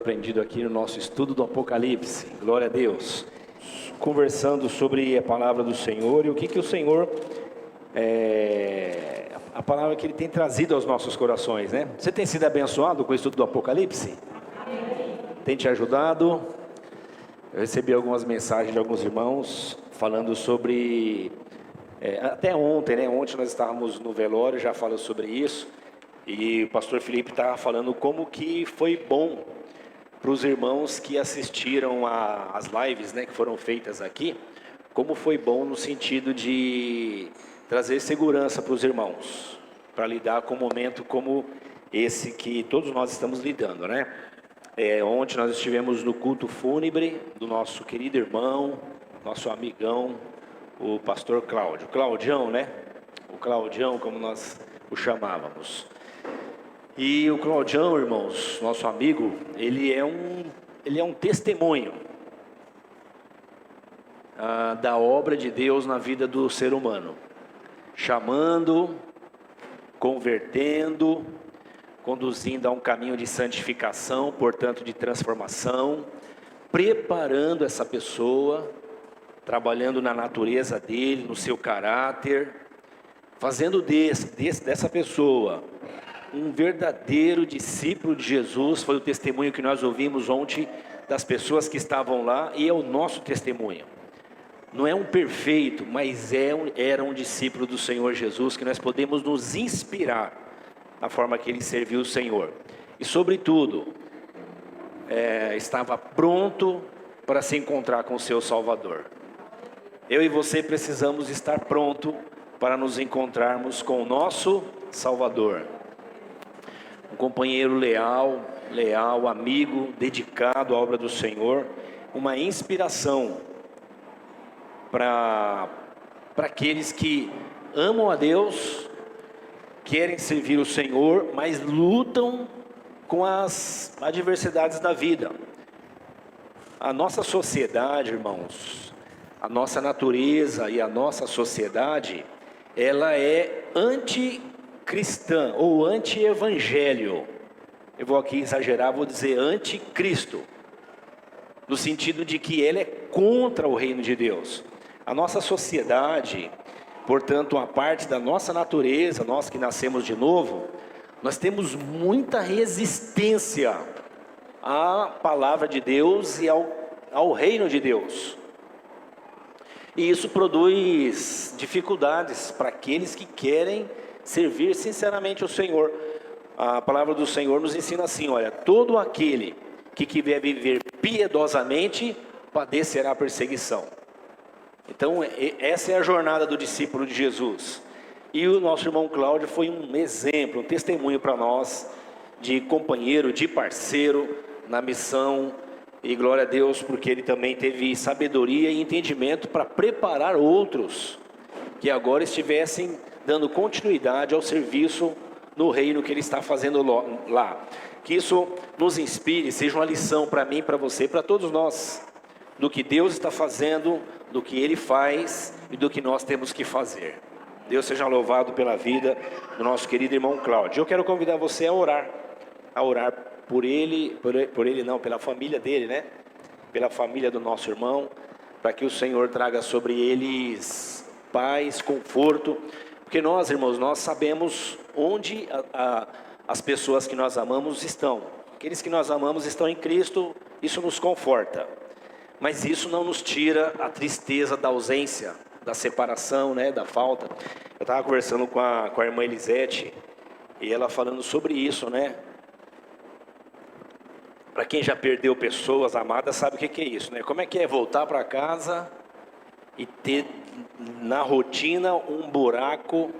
Aprendido aqui no nosso estudo do Apocalipse, glória a Deus, conversando sobre a palavra do Senhor e o que o Senhor, a palavra que Ele tem trazido aos nossos corações, né? Você tem sido abençoado com o estudo do Apocalipse? Tem te ajudado? Eu recebi algumas mensagens de alguns irmãos falando sobre, até ontem, né? Ontem nós estávamos no velório, já falando sobre isso, e o pastor Felipe estava falando como que foi bom para os irmãos que assistiram às lives, né, que foram feitas aqui, como foi bom no sentido de trazer segurança para os irmãos, para lidar com um momento como esse que todos nós estamos lidando, né? Ontem nós estivemos no culto fúnebre do nosso querido irmão, nosso amigão, o pastor Cláudio, Claudião, né? O Claudião, como nós o chamávamos. E o Claudião, irmãos, nosso amigo, ele é um testemunho da obra de Deus na vida do ser humano, chamando, convertendo, conduzindo a um caminho de santificação, portanto de transformação, preparando essa pessoa, trabalhando na natureza dele, no seu caráter, fazendo dessa pessoa um verdadeiro discípulo de Jesus. Foi o testemunho que nós ouvimos ontem das pessoas que estavam lá, e é o nosso testemunho. Não é um perfeito, mas era um discípulo do Senhor Jesus, que nós podemos nos inspirar na forma que ele serviu o Senhor. E sobretudo, estava pronto para se encontrar com o seu Salvador. Eu e você precisamos estar pronto para nos encontrarmos com o nosso Salvador. Um companheiro leal, amigo, dedicado à obra do Senhor, uma inspiração para aqueles que amam a Deus, querem servir o Senhor, mas lutam com as adversidades da vida. A nossa sociedade, irmãos, a nossa natureza e a nossa sociedade, ela é anticristã ou anti-evangelho. Eu vou aqui exagerar, vou dizer anticristo, no sentido de que ela é contra o reino de Deus. A nossa sociedade, portanto, a parte da nossa natureza, nós que nascemos de novo, nós temos muita resistência à palavra de Deus e ao reino de Deus. E isso produz dificuldades para aqueles que querem servir sinceramente ao Senhor. A palavra do Senhor nos ensina assim, olha: todo aquele que quiser viver piedosamente padecerá perseguição. Então essa é a jornada do discípulo de Jesus. E o nosso irmão Cláudio foi um exemplo, um testemunho para nós, de companheiro, de parceiro na missão. E glória a Deus, porque ele também teve sabedoria e entendimento para preparar outros que agora estivessem dando continuidade ao serviço no reino que ele está fazendo lá. Que isso nos inspire, seja uma lição para mim, para você, para todos nós, do que Deus está fazendo, do que Ele faz e do que nós temos que fazer. Deus seja louvado pela vida do nosso querido irmão Cláudio. Eu quero convidar você a orar por ele não, pela família dele, né? Pela família do nosso irmão, para que o Senhor traga sobre eles paz, conforto, porque nós, irmãos, nós sabemos onde as pessoas que nós amamos estão. Aqueles que nós amamos estão em Cristo, isso nos conforta, mas isso não nos tira a tristeza da ausência, da separação, né? Da falta. Eu estava conversando com a irmã Elisete, e ela falando sobre isso, né? Para quem já perdeu pessoas amadas, sabe o que é isso, né? Como é que é voltar para casa e ter na rotina um buraco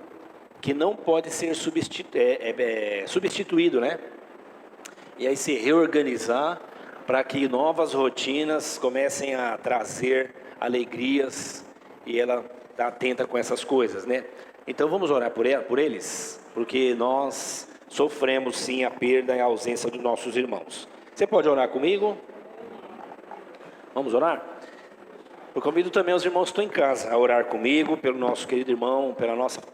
que não pode ser substituído, né? E aí se reorganizar para que novas rotinas comecem a trazer alegrias, e ela está atenta com essas coisas, né? Então vamos orar por eles, porque nós sofremos sim a perda e a ausência dos nossos irmãos. Você pode orar comigo? Vamos orar? Eu convido também os irmãos que estão em casa a orar comigo, pelo nosso querido irmão,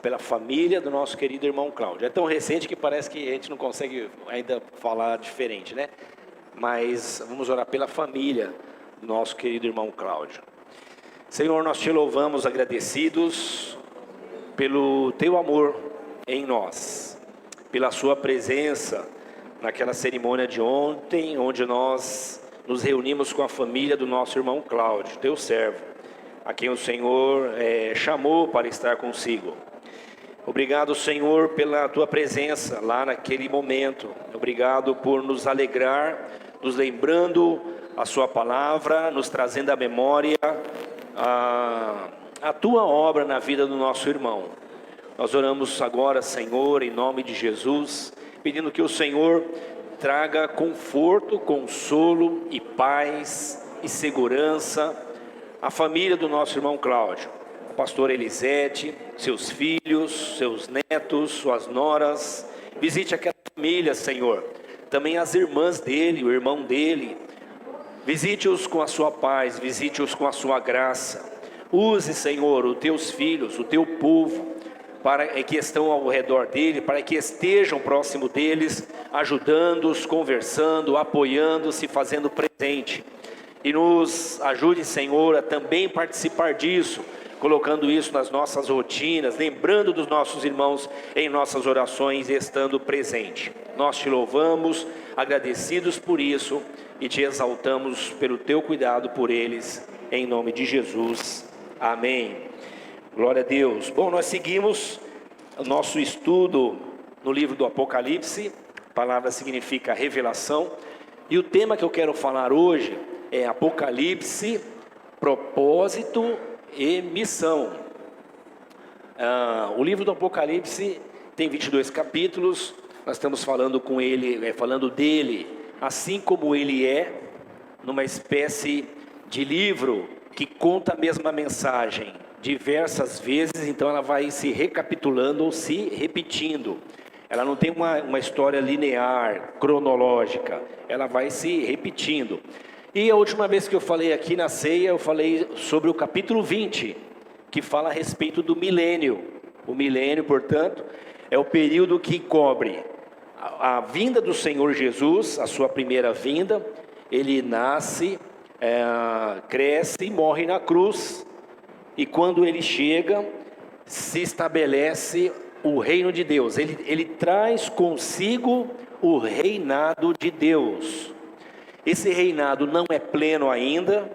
pela família do nosso querido irmão Cláudio. É tão recente que parece que a gente não consegue ainda falar diferente, né? mas vamos orar pela família do nosso querido irmão Cláudio. Senhor, nós te louvamos agradecidos pelo teu amor em nós, pela sua presença naquela cerimônia de ontem, onde nós nos reunimos com a família do nosso irmão Cláudio, teu servo, a quem o Senhor chamou para estar consigo. Obrigado, Senhor, pela tua presença lá naquele momento. Obrigado por nos alegrar, nos lembrando a sua palavra, nos trazendo à memória a tua obra na vida do nosso irmão. Nós oramos agora, Senhor, em nome de Jesus, pedindo que o Senhor traga conforto, consolo e paz e segurança à família do nosso irmão Cláudio, a pastora Elisete, seus filhos, seus netos, suas noras. Visite aquela família, Senhor, também as irmãs dele, o irmão dele. Visite-os com a sua paz, visite-os com a sua graça. Use, Senhor, os teus filhos, o teu povo, para que estão ao redor dele, para que estejam próximo deles, ajudando-os, conversando, apoiando-se, fazendo presente. E nos ajude, Senhor, a também participar disso, colocando isso nas nossas rotinas, lembrando dos nossos irmãos em nossas orações e estando presente. Nós te louvamos, agradecidos por isso, e te exaltamos pelo teu cuidado por eles, em nome de Jesus. Amém. Glória a Deus. Bom, nós seguimos o nosso estudo no livro do Apocalipse. A palavra significa revelação. E o tema que eu quero falar hoje é Apocalipse, propósito e missão. O livro do Apocalipse tem 22 capítulos. Nós estamos falando falando dele, assim como ele é, numa espécie de livro que conta a mesma mensagem diversas vezes, então ela vai se recapitulando ou se repetindo. Ela não tem uma história linear, cronológica, ela vai se repetindo. E a última vez que eu falei aqui na ceia, eu falei sobre o capítulo 20, que fala a respeito do milênio. O milênio, portanto, é o período que cobre a vinda do Senhor Jesus, a sua primeira vinda. Ele nasce, cresce e morre na cruz. E quando ele chega, se estabelece o reino de Deus. Ele traz consigo o reinado de Deus. Esse reinado não é pleno ainda,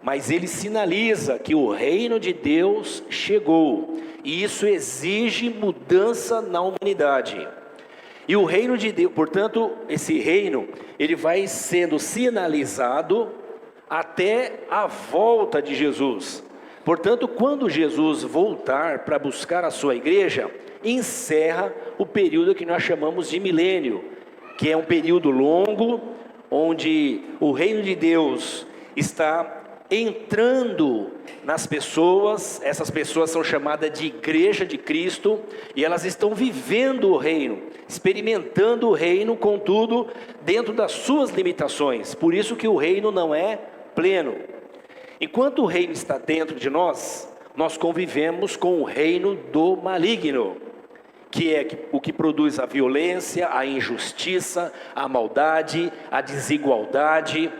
mas ele sinaliza que o reino de Deus chegou. E isso exige mudança na humanidade. E o reino de Deus, portanto, esse reino, ele vai sendo sinalizado até a volta de Jesus. Portanto, quando Jesus voltar para buscar a sua igreja, encerra o período que nós chamamos de milênio, que é um período longo, onde o reino de Deus está entrando nas pessoas. Essas pessoas são chamadas de igreja de Cristo, e elas estão vivendo o reino, experimentando o reino, contudo, dentro das suas limitações. Por isso que o reino não é pleno. Enquanto o reino está dentro de nós, nós convivemos com o reino do maligno, que é o que produz a violência, a injustiça, a maldade, a desigualdade.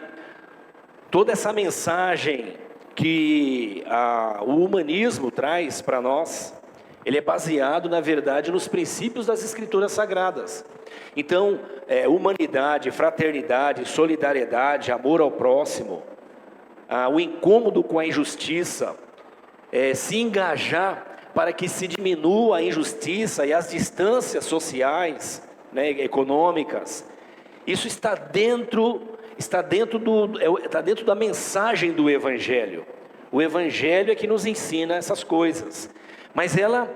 Toda essa mensagem que o humanismo traz para nós, ele é baseado, na verdade, nos princípios das Escrituras Sagradas. Então, humanidade, fraternidade, solidariedade, amor ao próximo, o incômodo com a injustiça, se engajar para que se diminua a injustiça e as distâncias sociais, econômicas. Isso está dentro da mensagem do Evangelho. O Evangelho é que nos ensina essas coisas, mas ela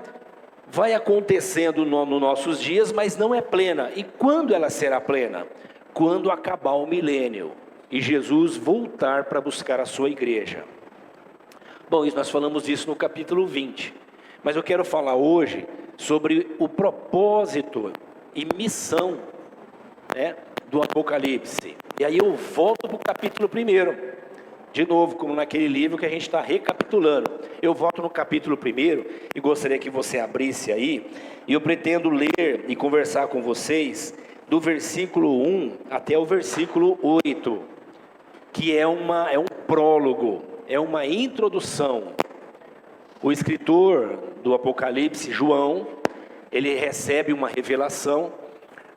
vai acontecendo nos nossos dias, mas não é plena. E quando ela será plena? Quando acabar o milênio e Jesus voltar para buscar a sua igreja. Bom, nós falamos disso no capítulo 20, mas eu quero falar hoje sobre o propósito e missão, do Apocalipse. E aí eu volto para o capítulo 1, de novo, como naquele livro que a gente está recapitulando. Eu volto no capítulo 1 e gostaria que você abrisse aí, e eu pretendo ler e conversar com vocês do versículo 1 até o versículo 8, que é um prólogo, é uma introdução. O escritor do Apocalipse, João, ele recebe uma revelação,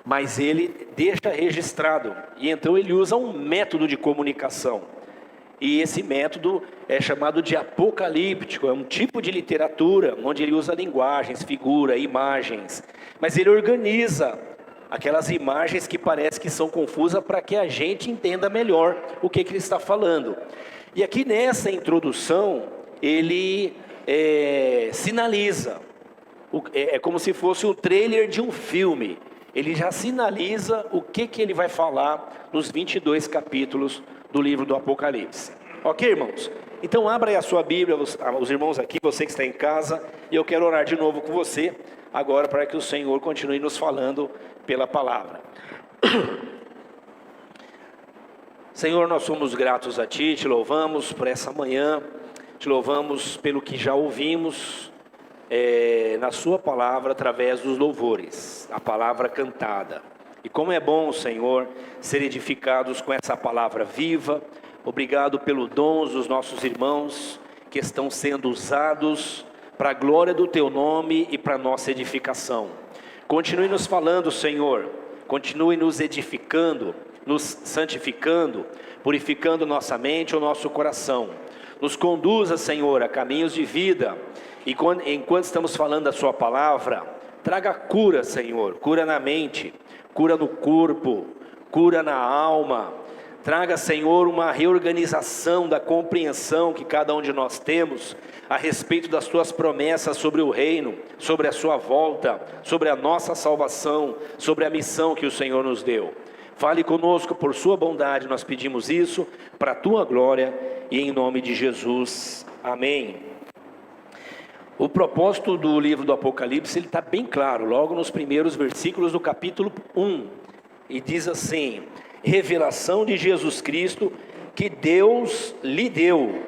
mas ele deixa registrado, e então ele usa um método de comunicação, e esse método é chamado de apocalíptico, é um tipo de literatura, onde ele usa linguagens, figura, imagens, mas ele organiza aquelas imagens que parece que são confusas, para que a gente entenda melhor o que ele está falando. E aqui nessa introdução, ele sinaliza, é como se fosse o trailer de um filme, ele já sinaliza o que ele vai falar nos 22 capítulos do livro do Apocalipse. Ok, irmãos? Então abra aí a sua Bíblia, os irmãos aqui, você que está em casa, e eu quero orar de novo com você, agora, para que o Senhor continue nos falando pela palavra. Senhor, nós somos gratos a Ti, Te louvamos por essa manhã, Te louvamos pelo que já ouvimos na Sua palavra, através dos louvores, a palavra cantada. E como é bom, Senhor, ser edificados com essa palavra viva. Obrigado pelo dom dos nossos irmãos, que estão sendo usados para a glória do Teu nome e para a nossa edificação. Continue nos falando, Senhor, continue nos edificando, nos santificando, purificando nossa mente e o nosso coração. Nos conduza, Senhor, a caminhos de vida, e enquanto estamos falando da Sua palavra, traga cura, Senhor, cura na mente, cura no corpo, cura na alma. Traga, Senhor, uma reorganização da compreensão que cada um de nós temos a respeito das Tuas promessas sobre o reino, sobre a Sua volta, sobre a nossa salvação, sobre a missão que o Senhor nos deu. Fale conosco por Sua bondade, nós pedimos isso para a Tua glória e em nome de Jesus. Amém. O propósito do livro do Apocalipse, ele está bem claro, logo nos primeiros versículos do capítulo 1, e diz assim: revelação de Jesus Cristo, que Deus lhe deu,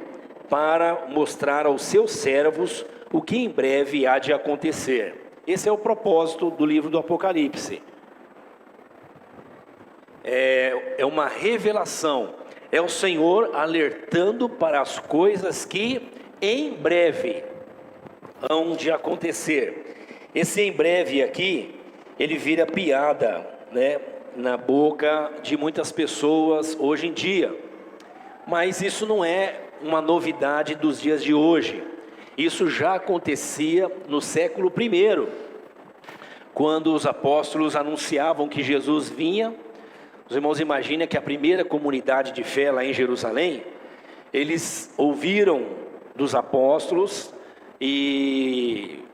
para mostrar aos seus servos o que em breve há de acontecer. Esse é o propósito do livro do Apocalipse. É uma revelação, é o Senhor alertando para as coisas que em breve hão de acontecer. Esse em breve aqui, ele vira piada, né, na boca de muitas pessoas hoje em dia, mas isso não é uma novidade dos dias de hoje. Isso já acontecia no século I, quando os apóstolos anunciavam que Jesus vinha. Os irmãos imaginem que a primeira comunidade de fé lá em Jerusalém, eles ouviram dos apóstolos e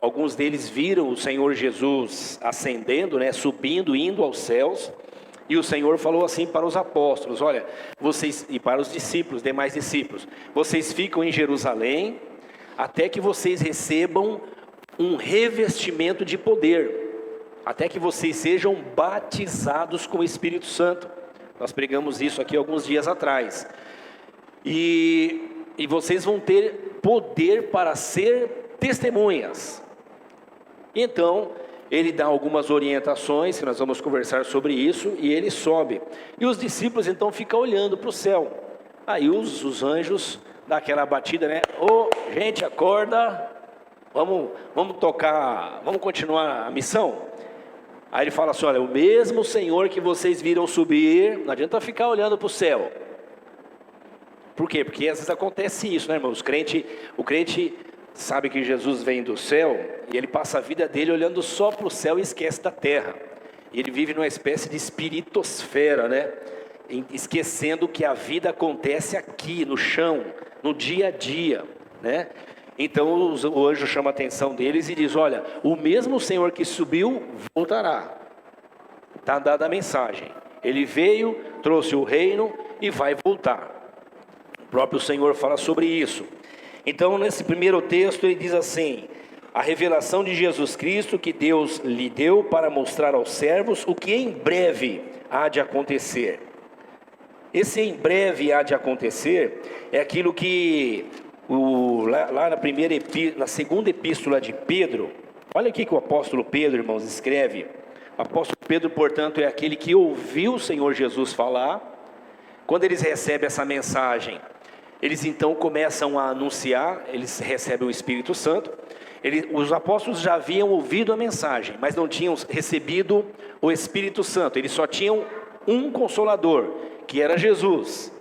alguns deles viram o Senhor Jesus ascendendo, né, subindo, indo aos céus, e o Senhor falou assim para os apóstolos: olha, vocês, e para os discípulos, demais discípulos, vocês ficam em Jerusalém, até que vocês recebam um revestimento de poder, até que vocês sejam batizados com o Espírito Santo. Nós pregamos isso aqui alguns dias atrás, e vocês vão ter poder para ser testemunhas. Então ele dá algumas orientações, que nós vamos conversar sobre isso, e ele sobe, e os discípulos então ficam olhando para o céu. Aí os anjos dão aquela batida, né? Gente, acorda, vamos tocar, vamos continuar a missão. Aí ele fala assim: olha, o mesmo Senhor que vocês viram subir, não adianta ficar olhando para o céu. Por quê? Porque às vezes acontece isso, né, irmãos? O crente sabe que Jesus vem do céu, e ele passa a vida dele olhando só para o céu e esquece da terra. E ele vive numa espécie de espiritosfera, né? Esquecendo que a vida acontece aqui, no chão, no dia a dia, né? Então o anjo chama a atenção deles e diz: olha, o mesmo Senhor que subiu voltará. Está dada a mensagem. Ele veio, trouxe o reino e vai voltar. O próprio Senhor fala sobre isso. Então, nesse primeiro texto, ele diz assim: a revelação de Jesus Cristo, que Deus lhe deu para mostrar aos servos o que em breve há de acontecer. Esse em breve há de acontecer é aquilo que lá na segunda epístola de Pedro, olha aqui que o apóstolo Pedro, irmãos, escreve O apóstolo Pedro, portanto, é aquele que ouviu o Senhor Jesus falar. Quando eles recebem essa mensagem, eles então começam a anunciar, eles recebem o Espírito Santo. Os apóstolos já haviam ouvido a mensagem, mas não tinham recebido o Espírito Santo. Eles só tinham um Consolador, que era Jesus.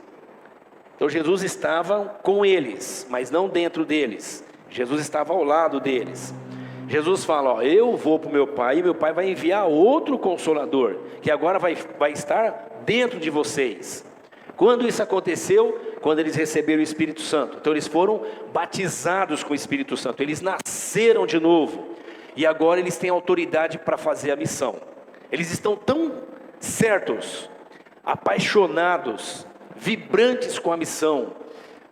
Então Jesus estava com eles, mas não dentro deles. Jesus estava ao lado deles. Jesus fala, ó, eu vou para o meu Pai, e meu Pai vai enviar outro Consolador, que agora vai estar dentro de vocês. Quando isso aconteceu? Quando eles receberam o Espírito Santo. Então eles foram batizados com o Espírito Santo, eles nasceram de novo, e agora eles têm autoridade para fazer a missão. Eles estão tão certos, apaixonados, vibrantes com a missão,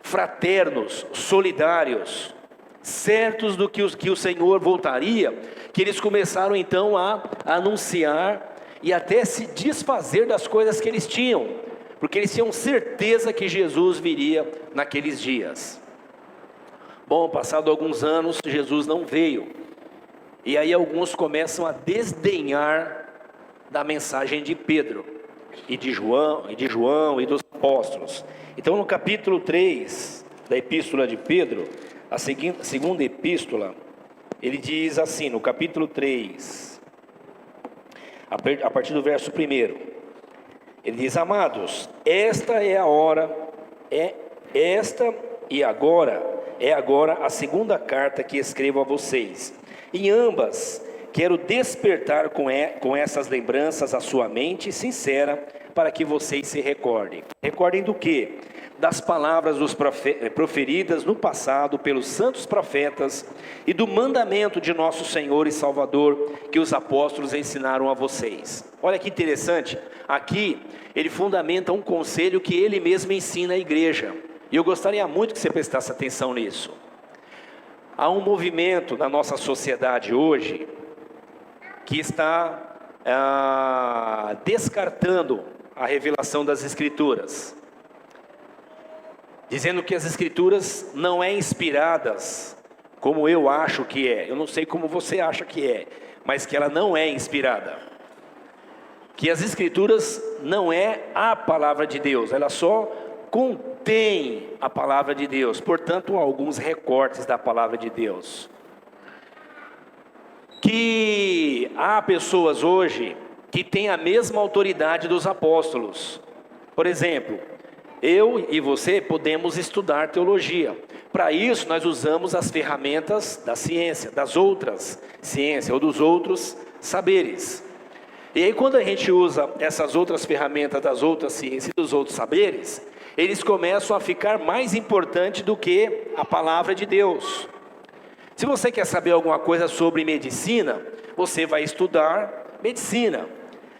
fraternos, solidários, certos do que o Senhor voltaria, que eles começaram então a anunciar e até se desfazer das coisas que eles tinham, porque eles tinham certeza que Jesus viria naqueles dias. Bom, passado alguns anos, Jesus não veio, e aí alguns começam a desdenhar da mensagem de Pedro, e de João e dos apóstolos. Então no capítulo 3 da epístola de Pedro, a segunda epístola, ele diz assim, no capítulo 3, a partir do verso 1, ele diz, amados, esta é agora a segunda carta que escrevo a vocês. Em ambas, quero despertar com essas lembranças a sua mente sincera, para que vocês se recordem. Recordem do quê? Das palavras proferidas no passado pelos santos profetas, e do mandamento de nosso Senhor e Salvador, que os apóstolos ensinaram a vocês. Olha que interessante, aqui ele fundamenta um conselho que ele mesmo ensina à igreja, e eu gostaria muito que você prestasse atenção nisso. Há um movimento na nossa sociedade hoje, que está descartando a revelação das Escrituras, dizendo que as Escrituras não é inspiradas, como eu acho que é, eu não sei como você acha que é, mas que ela não é inspirada, que as Escrituras não é a palavra de Deus, ela só contém a palavra de Deus, portanto alguns recortes da palavra de Deus. Que há pessoas hoje que têm a mesma autoridade dos apóstolos. Por exemplo, eu e você podemos estudar teologia. Para isso nós usamos as ferramentas da ciência, das outras ciências ou dos outros saberes. E aí quando a gente usa essas outras ferramentas das outras ciências e dos outros saberes, eles começam a ficar mais importantes do que a palavra de Deus. Se você quer saber alguma coisa sobre medicina, você vai estudar medicina.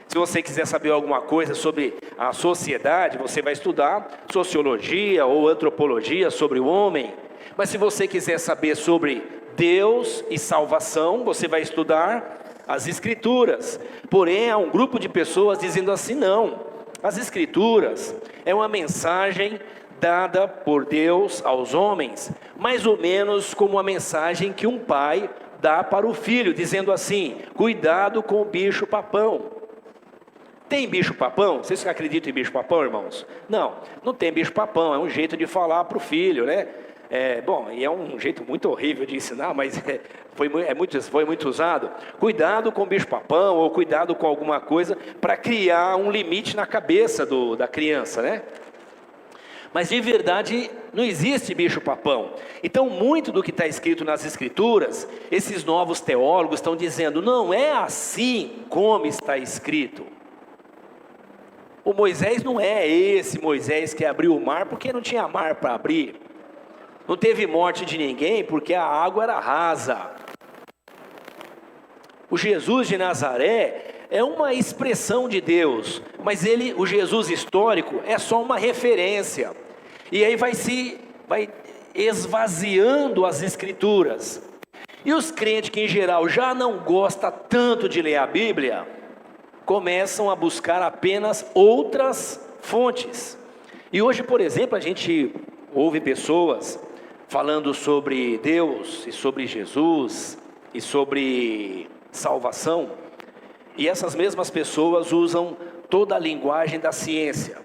Se você quiser saber alguma coisa sobre a sociedade, você vai estudar sociologia ou antropologia sobre o homem. Mas se você quiser saber sobre Deus e salvação, você vai estudar as Escrituras. Porém, há um grupo de pessoas dizendo assim, não, as Escrituras é uma mensagem dada por Deus aos homens, mais ou menos como a mensagem que um pai dá para o filho, dizendo assim, cuidado com o bicho papão. Tem bicho papão? Vocês acreditam em bicho papão, irmãos? Não, não tem bicho papão, é um jeito de falar para o filho, né? E é um jeito muito horrível de ensinar, mas foi muito usado. Cuidado com o bicho papão, ou cuidado com alguma coisa, para criar um limite na cabeça da criança, né? Mas de verdade não existe bicho papão. Então muito do que está escrito nas Escrituras, esses novos teólogos estão dizendo, não é assim como está escrito. O Moisés não é esse Moisés que abriu o mar porque não tinha mar para abrir. Não teve morte de ninguém porque a água era rasa. O Jesus de Nazaré é uma expressão de Deus, mas o Jesus histórico é só uma referência. E aí vai esvaziando as Escrituras. E os crentes que em geral já não gostam tanto de ler a Bíblia, começam a buscar apenas outras fontes. E hoje, por exemplo, a gente ouve pessoas falando sobre Deus e sobre Jesus e sobre salvação, E essas mesmas pessoas usam toda a linguagem da ciência,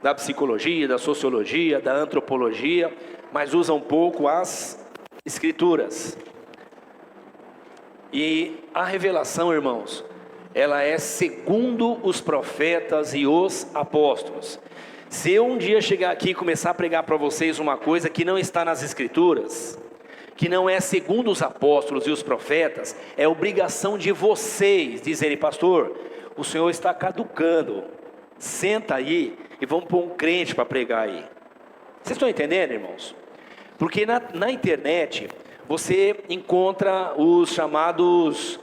da psicologia, da sociologia, da antropologia, mas usam pouco as escrituras. E a revelação, irmãos, ela é segundo os profetas e os apóstolos. Se eu um dia chegar aqui e começar a pregar para vocês uma coisa que não está nas escrituras, que não é segundo os apóstolos e os profetas, é obrigação de vocês dizerem: pastor, o senhor está caducando, senta aí e vamos pôr um crente para pregar aí. Vocês estão entendendo, irmãos? Porque na internet você encontra os chamados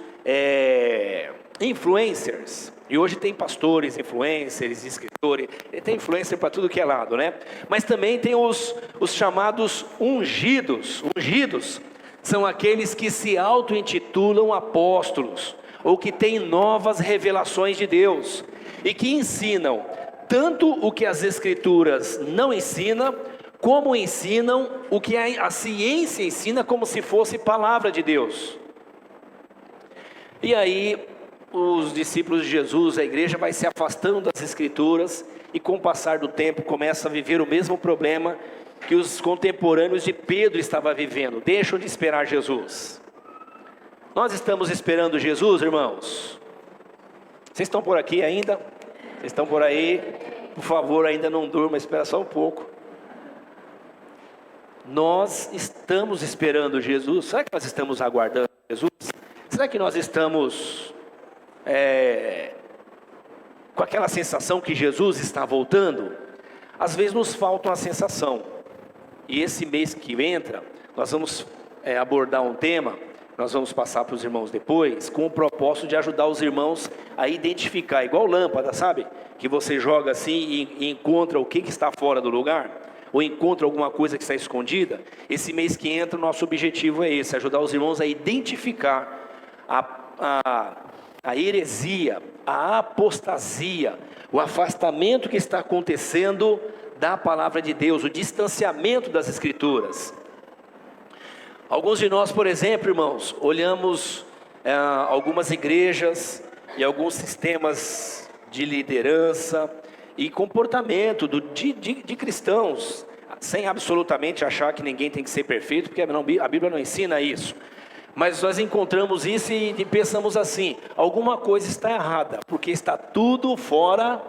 influencers. E hoje tem pastores, influencers, escritores, tem influencer para tudo que é lado, né? Mas também tem os chamados ungidos. Ungidos são aqueles que se auto-intitulam apóstolos, ou que têm novas revelações de Deus, e que ensinam tanto o que as escrituras não ensinam, como ensinam o que a ciência ensina, como se fosse palavra de Deus. E aí os discípulos de Jesus, a igreja vai se afastando das escrituras, e com o passar do tempo começa a viver o mesmo problema que os contemporâneos de Pedro estavam vivendo: deixam de esperar Jesus. Nós estamos esperando Jesus, irmãos? Vocês estão por aqui ainda? Vocês estão por aí? Por favor, ainda não durma, espera só um pouco. Nós estamos esperando Jesus. Será que nós estamos aguardando Jesus? Será que nós estamos com aquela sensação que Jesus está voltando? Às vezes nos falta uma sensação. E esse mês que entra, nós vamos abordar um tema, nós vamos passar para os irmãos depois, com o propósito de ajudar os irmãos a identificar, igual lâmpada, sabe? Que você joga assim e encontra o que está fora do lugar, ou encontra alguma coisa que está escondida. Esse mês que entra, o nosso objetivo é esse: ajudar os irmãos a identificar a heresia, a apostasia, o afastamento que está acontecendo da palavra de Deus, o distanciamento das escrituras. Alguns de nós, por exemplo, irmãos, olhamos algumas igrejas e alguns sistemas de liderança e comportamento de cristãos, sem absolutamente achar que ninguém tem que ser perfeito, porque a Bíblia não ensina isso. Mas nós encontramos isso e pensamos assim: alguma coisa está errada, porque está tudo fora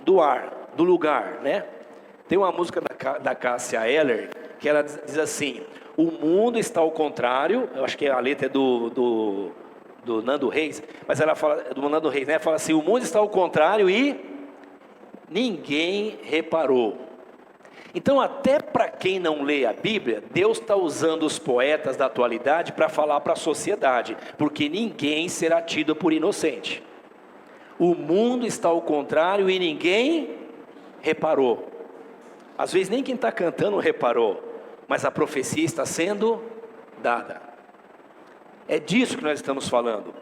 do lugar, né? Tem uma música da Cássia Eller, que ela diz assim: o mundo está ao contrário. Eu acho que a letra é do Nando Reis, mas ela fala, do Nando Reis, né? Fala assim: o mundo está ao contrário e ninguém reparou. Então, até para quem não lê a Bíblia, Deus está usando os poetas da atualidade para falar para a sociedade, porque ninguém será tido por inocente. O mundo está ao contrário e ninguém reparou. Às vezes nem quem está cantando reparou, mas a profecia está sendo dada. É disso que nós estamos falando.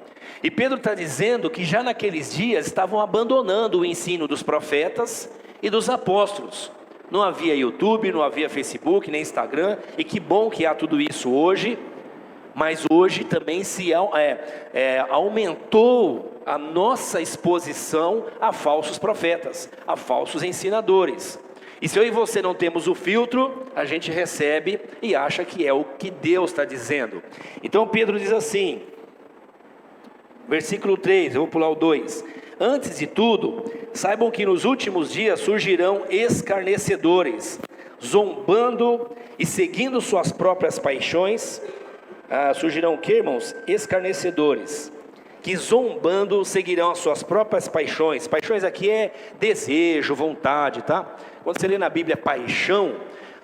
E Pedro está dizendo que já naqueles dias estavam abandonando o ensino dos profetas e dos apóstolos. Não havia YouTube, não havia Facebook, nem Instagram, e que bom que há tudo isso hoje, mas hoje também aumentou a nossa exposição a falsos profetas, a falsos ensinadores. E se eu e você não temos o filtro, a gente recebe e acha que é o que Deus está dizendo. Então Pedro diz assim, versículo 3, eu vou pular o 2: antes de tudo, saibam que nos últimos dias surgirão escarnecedores, zombando e seguindo suas próprias paixões. Surgirão o que, irmãos? Escarnecedores, que zombando seguirão as suas próprias paixões. Paixões aqui é desejo, vontade, tá? Quando você lê na Bíblia paixão,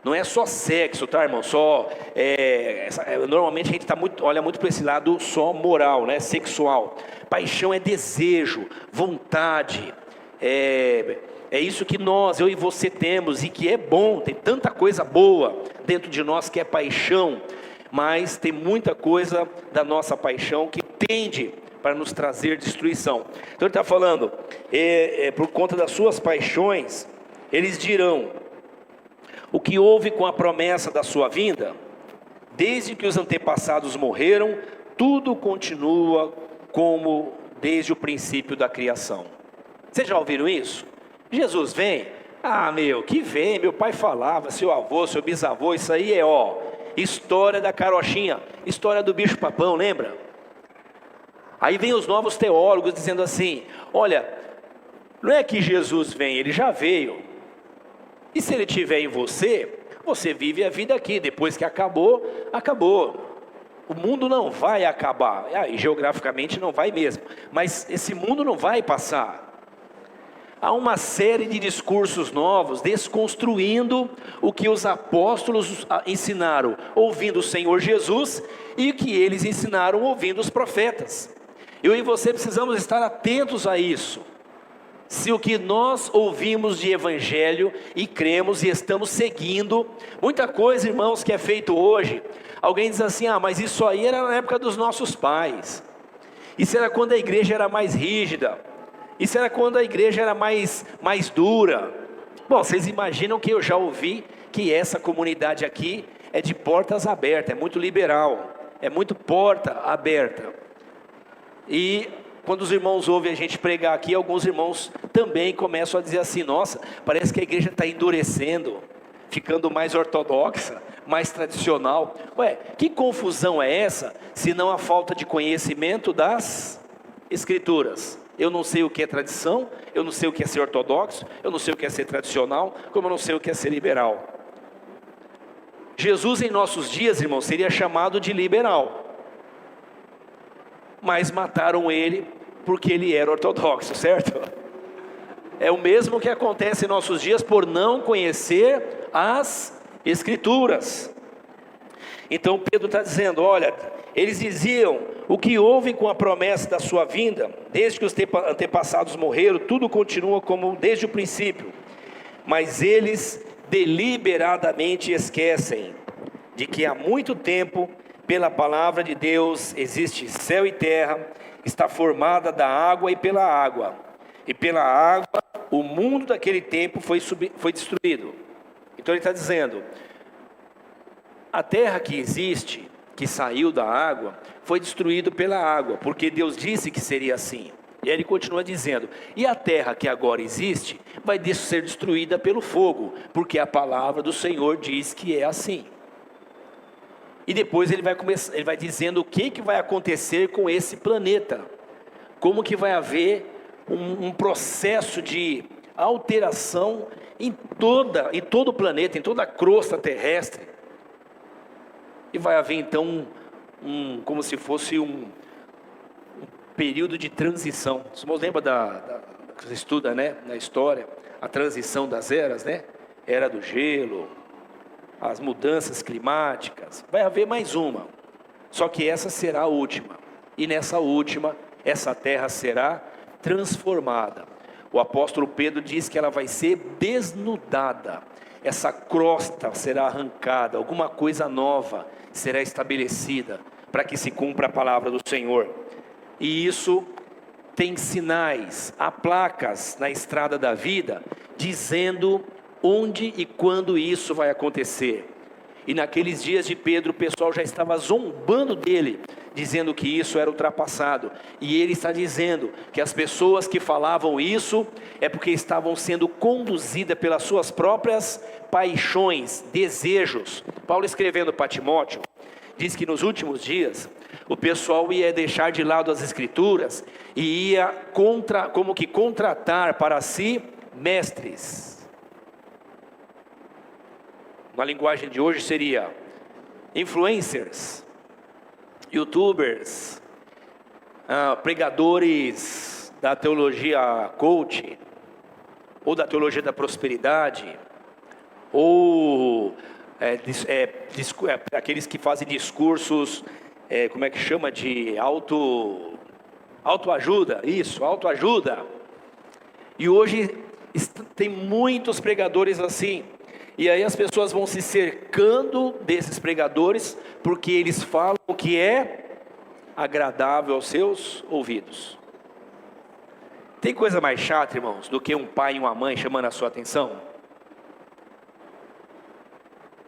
não é só sexo, tá, irmão? Normalmente a gente olha muito para esse lado só moral, né? Sexual. Paixão é desejo, vontade. É isso que eu e você temos, e que é bom. Tem tanta coisa boa dentro de nós que é paixão, mas tem muita coisa da nossa paixão que tende para nos trazer destruição. Então ele está falando, por conta das suas paixões, eles dirão: o que houve com a promessa da sua vinda? Desde que os antepassados morreram, tudo continua como desde o princípio da criação. Vocês já ouviram isso? Jesus vem? Ah, que vem, meu pai falava, seu avô, seu bisavô, isso aí é história da carochinha, história do bicho papão, lembra? Aí vem os novos teólogos dizendo assim, olha, não é que Jesus vem, ele já veio. E se ele estiver em você, você vive a vida aqui, depois que acabou, acabou. O mundo não vai acabar, e geograficamente não vai mesmo, mas esse mundo não vai passar. Há uma série de discursos novos, desconstruindo o que os apóstolos ensinaram, ouvindo o Senhor Jesus, e o que eles ensinaram, ouvindo os profetas. Eu e você precisamos estar atentos a isso. Se o que nós ouvimos de evangelho e cremos e estamos seguindo, muita coisa, irmãos, que é feito hoje, alguém diz assim, mas isso aí era na época dos nossos pais, isso era quando a igreja era mais rígida, isso era quando a igreja era mais dura. Bom, vocês imaginam que eu já ouvi que essa comunidade aqui é de portas abertas, é muito liberal, é muito porta aberta. E quando os irmãos ouvem a gente pregar aqui, alguns irmãos também começam a dizer assim, nossa, parece que a igreja está endurecendo, ficando mais ortodoxa, mais tradicional. Ué, que confusão é essa, se não a falta de conhecimento das Escrituras? Eu não sei o que é tradição, eu não sei o que é ser ortodoxo, eu não sei o que é ser tradicional, como eu não sei o que é ser liberal. Jesus em nossos dias, irmãos, seria chamado de liberal, mas mataram ele porque ele era ortodoxo, certo? É o mesmo que acontece em nossos dias por não conhecer as Escrituras. Então Pedro está dizendo, olha, eles diziam, o que ouvem com a promessa da sua vinda, desde que os antepassados morreram, tudo continua como desde o princípio, mas eles deliberadamente esquecem de que há muito tempo, pela palavra de Deus, existe céu e terra, está formada da água e pela água, e pela água o mundo daquele tempo foi destruído. Então ele está dizendo, a terra que existe, que saiu da água, foi destruído pela água, porque Deus disse que seria assim. E ele continua dizendo, e a terra que agora existe, vai ser destruída pelo fogo, porque a palavra do Senhor diz que é assim. E depois ele vai dizendo o que vai acontecer com esse planeta, como que vai haver um processo de alteração em todo o planeta, em toda a crosta terrestre. E vai haver então como se fosse um período de transição. Os irmãos lembram que você estuda, né, na história, a transição das eras, né? Era do gelo, as mudanças climáticas. Vai haver mais uma, só que essa será a última. E nessa última, essa terra será transformada. O apóstolo Pedro diz que ela vai ser desnudada. Essa crosta será arrancada, alguma coisa nova será estabelecida, para que se cumpra a palavra do Senhor. E isso tem sinais, há placas na estrada da vida, dizendo onde e quando isso vai acontecer. E naqueles dias de Pedro, o pessoal já estava zombando dele, dizendo que isso era ultrapassado. E ele está dizendo que as pessoas que falavam isso, é porque estavam sendo conduzidas pelas suas próprias paixões, desejos. Paulo escrevendo para Timóteo, diz que nos últimos dias, o pessoal ia deixar de lado as Escrituras, e ia como que contratar para si mestres. Na linguagem de hoje seria influencers, youtubers, pregadores da teologia coach, ou da teologia da prosperidade, ou aqueles que fazem discursos, como é que chama, de autoajuda, isso, autoajuda. E hoje tem muitos pregadores assim. E aí as pessoas vão se cercando desses pregadores, porque eles falam o que é agradável aos seus ouvidos. Tem coisa mais chata, irmãos, do que um pai e uma mãe chamando a sua atenção?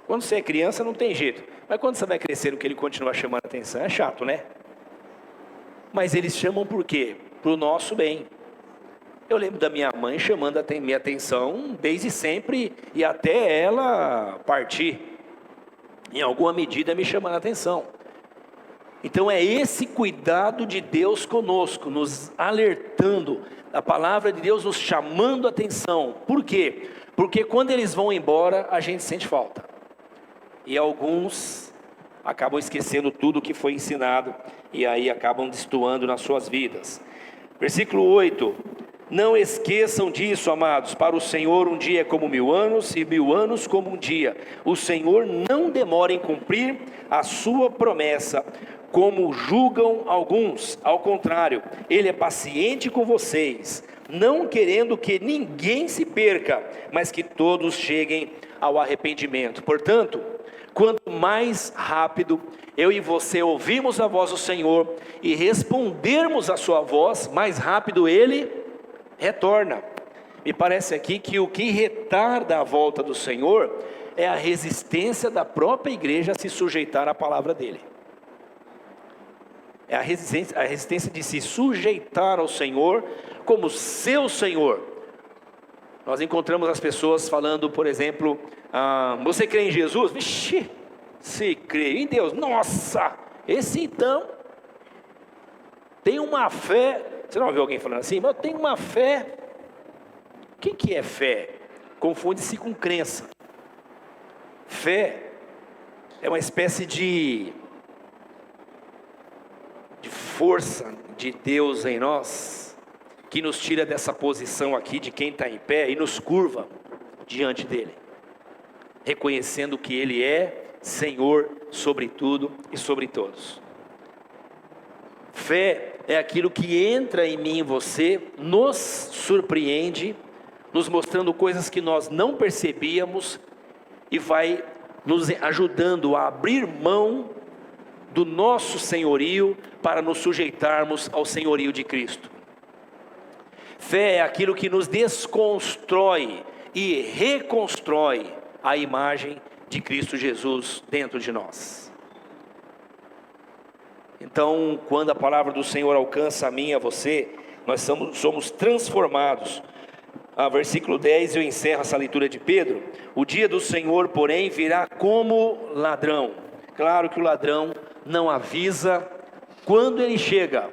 Quando você é criança não tem jeito, mas quando você vai crescendo que ele continua chamando a atenção, é chato, né? Mas eles chamam por quê? para o nosso bem. Eu lembro da minha mãe chamando a minha atenção desde sempre e até ela partir, em alguma medida me chamando a atenção. Então é esse cuidado de Deus conosco, nos alertando, a palavra de Deus nos chamando a atenção. Por quê? Porque quando eles vão embora, a gente sente falta. E alguns acabam esquecendo tudo que foi ensinado e aí acabam destoando nas suas vidas. Versículo 8: não esqueçam disso, amados, para o Senhor um dia é como 1000 anos, e 1000 anos como um dia. O Senhor não demora em cumprir a sua promessa, como julgam alguns. Ao contrário, Ele é paciente com vocês, não querendo que ninguém se perca, mas que todos cheguem ao arrependimento. Portanto, quanto mais rápido eu e você ouvirmos a voz do Senhor e respondermos a sua voz, mais rápido Ele retorna. Me parece aqui que o que retarda a volta do Senhor é a resistência da própria igreja a se sujeitar à palavra dEle. É a resistência de se sujeitar ao Senhor como seu Senhor. Nós encontramos as pessoas falando, por exemplo, você crê em Jesus? Vixe, se crê em Deus, nossa, esse então tem uma fé. Você não ouviu alguém falando assim? Mas eu tenho uma fé. O que é fé? Confunde-se com crença. Fé é uma espécie de força de Deus em nós, que nos tira dessa posição aqui de quem está em pé e nos curva diante dEle, reconhecendo que Ele é Senhor sobre tudo e sobre todos. Fé é aquilo que entra em mim e em você, nos surpreende, nos mostrando coisas que nós não percebíamos e vai nos ajudando a abrir mão do nosso senhorio para nos sujeitarmos ao senhorio de Cristo. Fé é aquilo que nos desconstrói e reconstrói a imagem de Cristo Jesus dentro de nós. Então, quando a palavra do Senhor alcança a mim e a você, nós somos transformados. Versículo 10, eu encerro essa leitura de Pedro. O dia do Senhor, porém, virá como ladrão. Claro que o ladrão não avisa quando ele chega,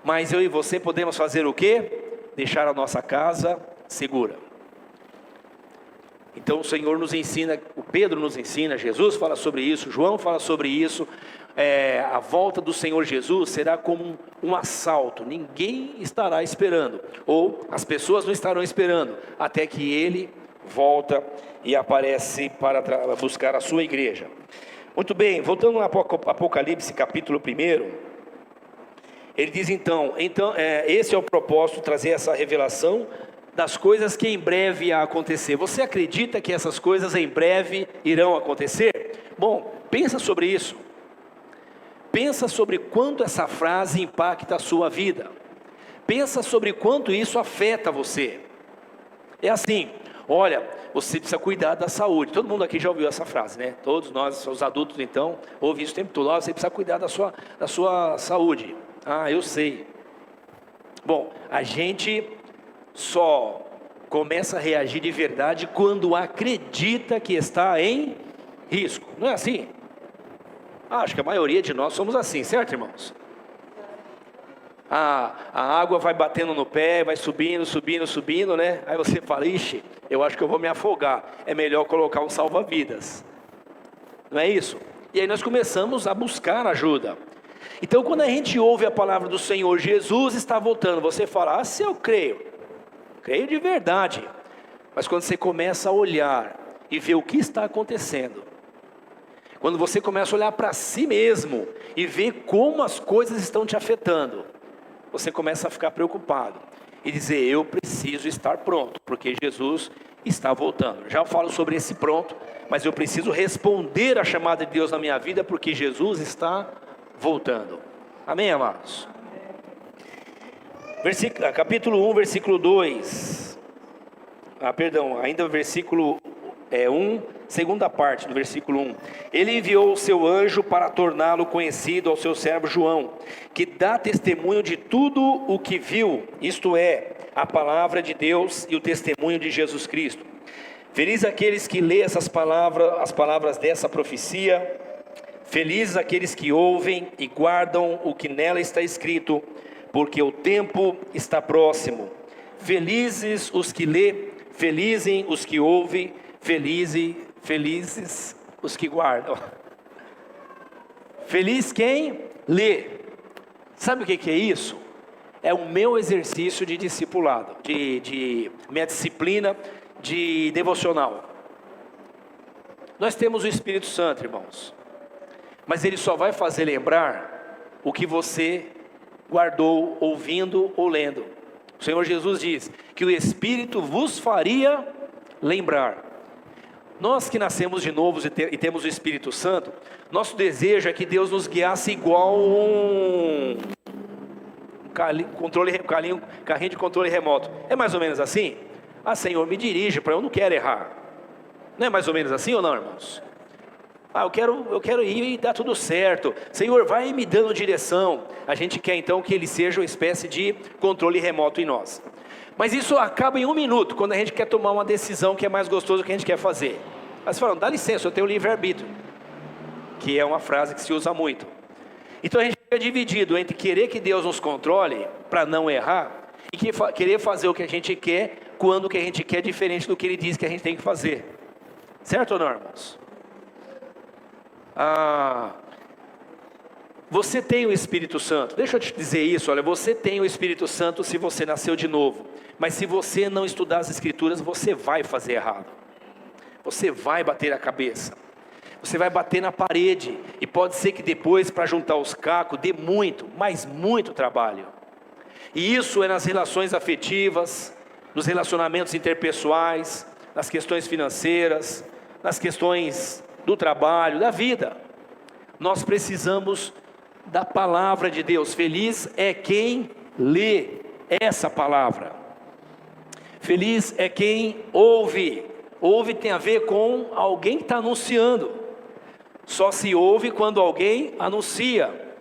mas eu e você podemos fazer o quê? Deixar a nossa casa segura. Então o Senhor nos ensina, o Pedro nos ensina, Jesus fala sobre isso, João fala sobre isso. A volta do Senhor Jesus será como um assalto, ninguém estará esperando, ou as pessoas não estarão esperando, até que Ele volta e aparece para buscar a sua igreja. Muito bem, voltando ao Apocalipse capítulo 1, ele diz então, esse é o propósito, trazer essa revelação das coisas que em breve irá acontecer. Você acredita que essas coisas em breve irão acontecer? Bom, pensa sobre isso. Pensa sobre quanto essa frase impacta a sua vida. Pensa sobre quanto isso afeta você. É assim, olha, você precisa cuidar da saúde. Todo mundo aqui já ouviu essa frase, né? Todos nós, os adultos então, ouvem isso o tempo todo. Você precisa cuidar da sua saúde. Eu sei. Bom, a gente só começa a reagir de verdade quando acredita que está em risco. Não é assim? Acho que a maioria de nós somos assim, certo, irmãos? A água vai batendo no pé, vai subindo, né? Aí você fala, ixi, eu acho que eu vou me afogar. É melhor colocar um salva-vidas. Não é isso? E aí nós começamos a buscar ajuda. Então quando a gente ouve a palavra do Senhor, Jesus está voltando, você fala, se eu creio de verdade. Mas quando você começa a olhar e ver o que está acontecendo, quando você começa a olhar para si mesmo e ver como as coisas estão te afetando, você começa a ficar preocupado e dizer, eu preciso estar pronto, porque Jesus está voltando. Já falo sobre esse pronto, mas eu preciso responder à chamada de Deus na minha vida, porque Jesus está voltando. Amém, amados? Capítulo 1, versículo 2. Ainda versículo 1, segunda parte do versículo 1. Ele enviou o seu anjo para torná-lo conhecido ao seu servo João, que dá testemunho de tudo o que viu, isto é, a palavra de Deus e o testemunho de Jesus Cristo. Felizes aqueles que lêem essas palavras, as palavras dessa profecia. Felizes aqueles que ouvem e guardam o que nela está escrito, porque o tempo está próximo. Felizes os que lê, felizes os que ouvem, felizes os que guardam. Feliz quem lê. Sabe o que é isso? É o meu exercício de discipulado, de minha disciplina de devocional. Nós temos o Espírito Santo, irmãos, mas ele só vai fazer lembrar o que você guardou ouvindo ou lendo. O Senhor Jesus diz que o Espírito vos faria lembrar. Nós que nascemos de novo e temos o Espírito Santo, nosso desejo é que Deus nos guiasse igual carrinho de controle remoto. É mais ou menos assim? Ah, Senhor, me dirige, para eu não quero errar. Não é mais ou menos assim ou não, irmãos? Ah, eu quero ir e dar tudo certo. Senhor, vai me dando direção. A gente quer então que Ele seja uma espécie de controle remoto em nós. Mas isso acaba em 1 minuto, quando a gente quer tomar uma decisão que é mais gostosa do que a gente quer fazer. Aí você fala, dá licença, eu tenho livre-arbítrio. Que é uma frase que se usa muito. Então a gente fica dividido entre querer que Deus nos controle, para não errar, e querer fazer o que a gente quer, quando o que a gente quer é diferente do que Ele diz que a gente tem que fazer. Certo ou não, irmãos? Você tem o Espírito Santo. Deixa eu te dizer isso, olha, você tem o Espírito Santo se você nasceu de novo. Mas se você não estudar as Escrituras, você vai fazer errado. Você vai bater a cabeça. Você vai bater na parede. E pode ser que depois, para juntar os cacos, dê muito, mas muito trabalho. E isso é nas relações afetivas, nos relacionamentos interpessoais, nas questões financeiras, nas questões do trabalho, da vida. Nós precisamos da palavra de Deus. Feliz é quem lê essa palavra. Feliz é quem ouve. Ouve tem a ver com alguém que está anunciando. Só se ouve quando alguém anuncia.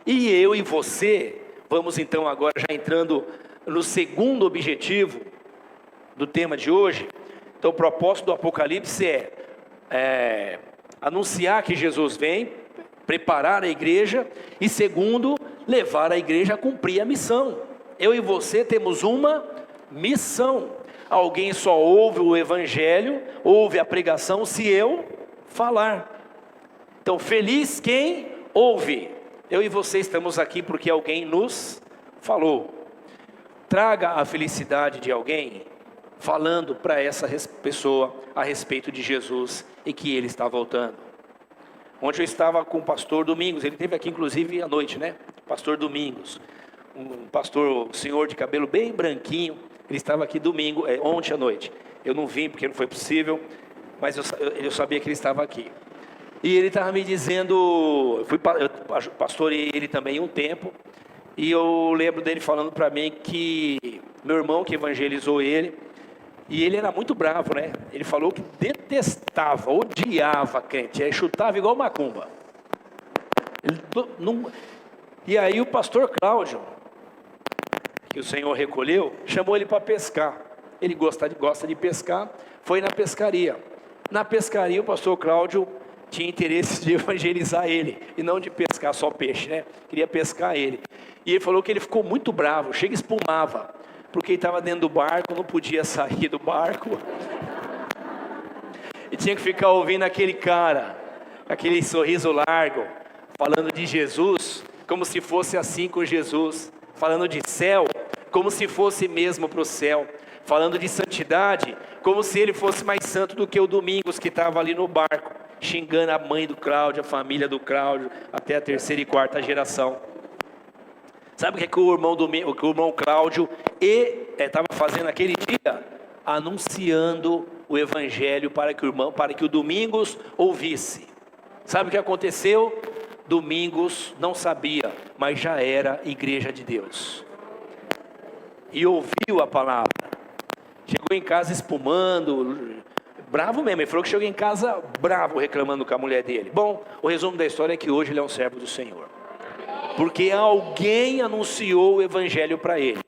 E eu e você, vamos então agora já entrando no segundo objetivo do tema de hoje. Então o propósito do Apocalipse é anunciar que Jesus vem, preparar a igreja, e segundo, levar a igreja a cumprir a missão. Eu e você temos uma missão. Alguém só ouve o evangelho, ouve a pregação, se eu falar. Então, feliz quem ouve. Eu e você estamos aqui porque alguém nos falou. Traga a felicidade de alguém falando para essa pessoa a respeito de Jesus e que Ele está voltando. Ontem eu estava com o pastor Domingos, ele esteve aqui inclusive à noite, né? Pastor Domingos, um pastor, senhor de cabelo bem branquinho, ele estava aqui ontem à noite. Eu não vim porque não foi possível, mas eu sabia que ele estava aqui. E ele estava me dizendo, eu pastorei ele também um tempo, e eu lembro dele falando para mim que meu irmão que evangelizou ele, e ele era muito bravo, né? Ele falou que detestava, odiava crente, aí chutava igual macumba. E aí o pastor Cláudio, que o Senhor recolheu, chamou ele para pescar. Ele gosta de pescar, foi na pescaria. Na pescaria o pastor Cláudio tinha interesse de evangelizar ele, e não de pescar só peixe, né? Queria pescar ele. E ele falou que ele ficou muito bravo, chega e espumava, porque ele estava dentro do barco, não podia sair do barco, e tinha que ficar ouvindo aquele cara, aquele sorriso largo, falando de Jesus, como se fosse assim com Jesus, falando de céu, como se fosse mesmo para o céu, falando de santidade, como se ele fosse mais santo do que o Domingos, que estava ali no barco, xingando a mãe do Cláudio, a família do Cláudio, até a 3ª e 4ª geração. Sabe o que o irmão Cláudio estava fazendo naquele dia? Anunciando o evangelho para que o Domingos ouvisse. Sabe o que aconteceu? Domingos não sabia, mas já era igreja de Deus. E ouviu a palavra. Chegou em casa espumando, Bravo mesmo, ele falou que chegou em casa bravo, reclamando com a mulher dele. Bom, o resumo da história é que hoje ele é um servo do Senhor, porque alguém anunciou o evangelho para ele.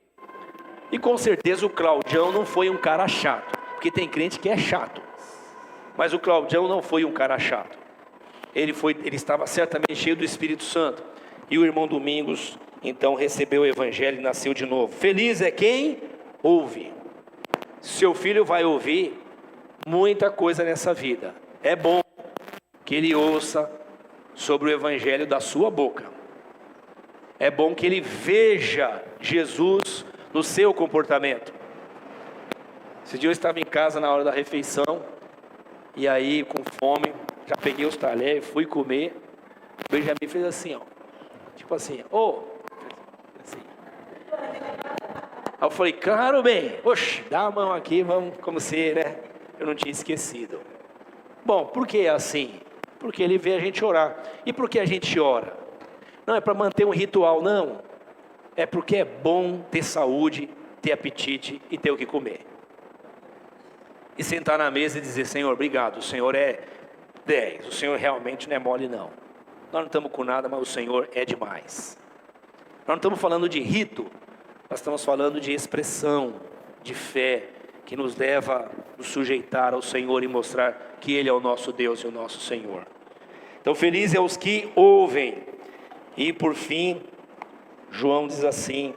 E com certeza o Claudião não foi um cara chato, porque tem crente que é chato, mas o Claudião não foi um cara chato. Ele estava certamente cheio do Espírito Santo. E o irmão Domingos então recebeu o evangelho e nasceu de novo. Feliz é quem ouve. Seu filho vai ouvir muita coisa nessa vida. É bom que ele ouça sobre o evangelho da sua boca. É bom que ele veja Jesus no seu comportamento. Esse dia eu estava em casa na hora da refeição, e aí com fome, já peguei os talheres, fui comer. O Benjamin fez assim, ó, tipo assim, assim. Aí eu falei, claro, bem, oxe, dá a mão aqui, vamos, como se, né, eu não tinha esquecido. Bom, por que assim? Porque ele vê a gente orar. E por que a gente ora? Não é para manter um ritual, não. É porque é bom ter saúde, ter apetite e ter o que comer. E sentar na mesa e dizer, Senhor, obrigado, o Senhor é 10, o Senhor realmente não é mole não. Nós não estamos com nada, mas o Senhor é demais. Nós não estamos falando de rito, nós estamos falando de expressão, de fé, que nos leva a nos sujeitar ao Senhor e mostrar que Ele é o nosso Deus e o nosso Senhor. Então, felizes é os que ouvem. E por fim, João diz assim,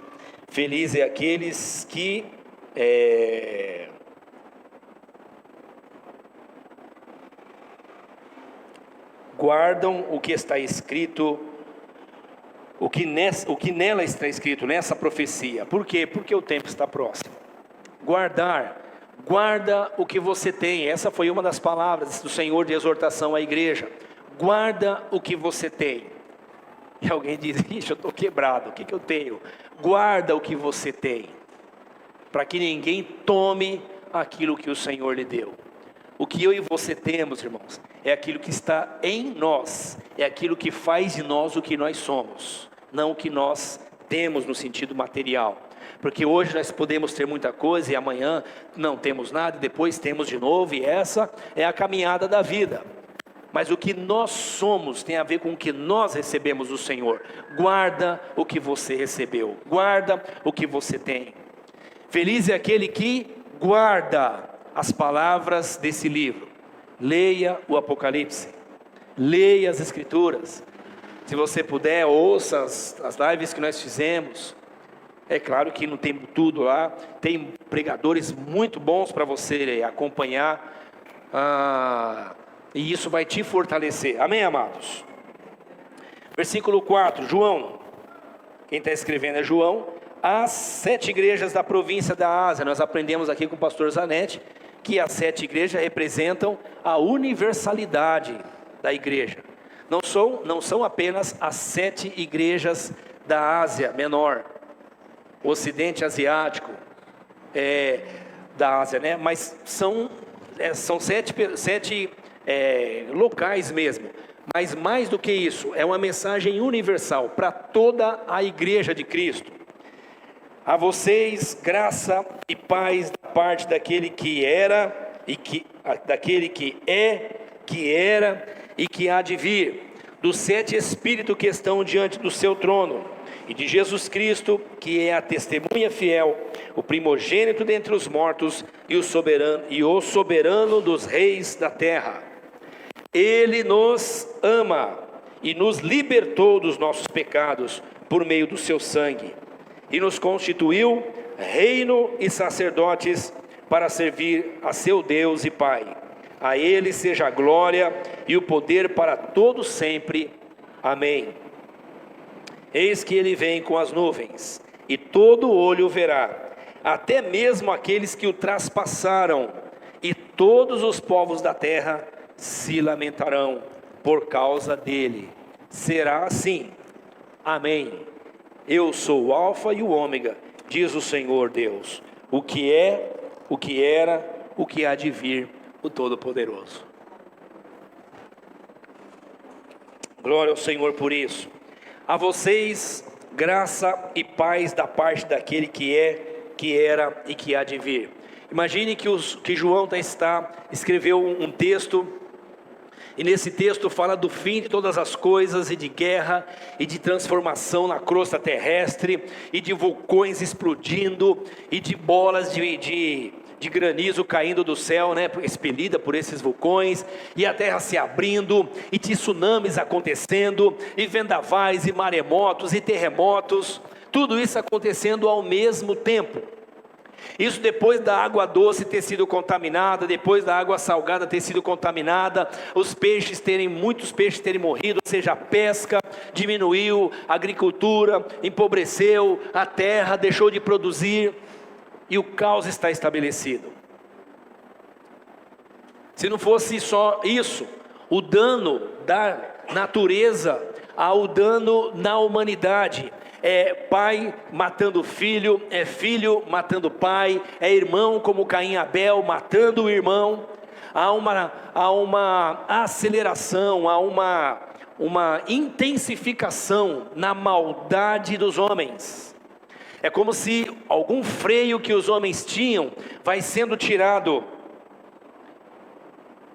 feliz é aqueles que guardam o que está escrito, o que nela está escrito, nessa profecia. Por quê? Porque o tempo está próximo. Guarda o que você tem. Essa foi uma das palavras do Senhor de exortação à igreja. Guarda o que você tem. E alguém diz, ixi, eu estou quebrado, o que eu tenho? Guarda o que você tem, para que ninguém tome aquilo que o Senhor lhe deu. O que eu e você temos, irmãos, é aquilo que está em nós, é aquilo que faz de nós o que nós somos, não o que nós temos no sentido material. Porque hoje nós podemos ter muita coisa e amanhã não temos nada e depois temos de novo, e essa é a caminhada da vida. Mas o que nós somos tem a ver com o que nós recebemos do Senhor. Guarda o que você recebeu, guarda o que você tem. Feliz é aquele que guarda as palavras desse livro. Leia o Apocalipse, leia as Escrituras. Se você puder, ouça as lives que nós fizemos. É claro que não tem tudo lá, tem pregadores muito bons para você acompanhar, e isso vai te fortalecer, amém, amados? Versículo 4, João, quem está escrevendo é João, as 7 igrejas da província da Ásia. Nós aprendemos aqui com o pastor Zanetti, que as 7 igrejas representam a universalidade da igreja, não são apenas as 7 igrejas da Ásia Menor, o Ocidente Asiático, da Ásia, né? Mas são 7 locais mesmo, mas mais do que isso, é uma mensagem universal para toda a igreja de Cristo. A vocês graça e paz da parte daquele que era daquele que é, que era e que há de vir, dos 7 Espíritos que estão diante do seu trono, e de Jesus Cristo, que é a testemunha fiel, o primogênito dentre os mortos e o soberano dos reis da terra. Ele nos ama e nos libertou dos nossos pecados por meio do seu sangue, e nos constituiu reino e sacerdotes para servir a seu Deus e Pai. A Ele seja a glória e o poder para todos sempre. Amém. Eis que Ele vem com as nuvens, e todo olho o verá, até mesmo aqueles que o traspassaram, e todos os povos da terra se lamentarão por causa dele. Será assim. Amém. Eu sou o Alfa e o Ômega, diz o Senhor Deus, o que é, o que era, o que há de vir, o Todo-Poderoso. Glória ao Senhor por isso. A vocês, graça e paz da parte daquele que é, que era e que há de vir. Imagine que João escreveu um texto, e nesse texto fala do fim de todas as coisas, e de guerra, e de transformação na crosta terrestre, e de vulcões explodindo, e de bolas de granizo caindo do céu, expelida por esses vulcões, e a terra se abrindo, e de tsunamis acontecendo, e vendavais, e maremotos, e terremotos, tudo isso acontecendo ao mesmo tempo. Isso depois da água doce ter sido contaminada, depois da água salgada ter sido contaminada, muitos peixes terem morrido, ou seja, a pesca diminuiu, a agricultura empobreceu, a terra deixou de produzir, e o caos está estabelecido. Se não fosse só isso, o dano da natureza ao dano na humanidade, é pai matando filho, é filho matando pai, é irmão como Caim e Abel matando o irmão. Há uma aceleração, há uma intensificação na maldade dos homens. É como se algum freio que os homens tinham vai sendo tirado.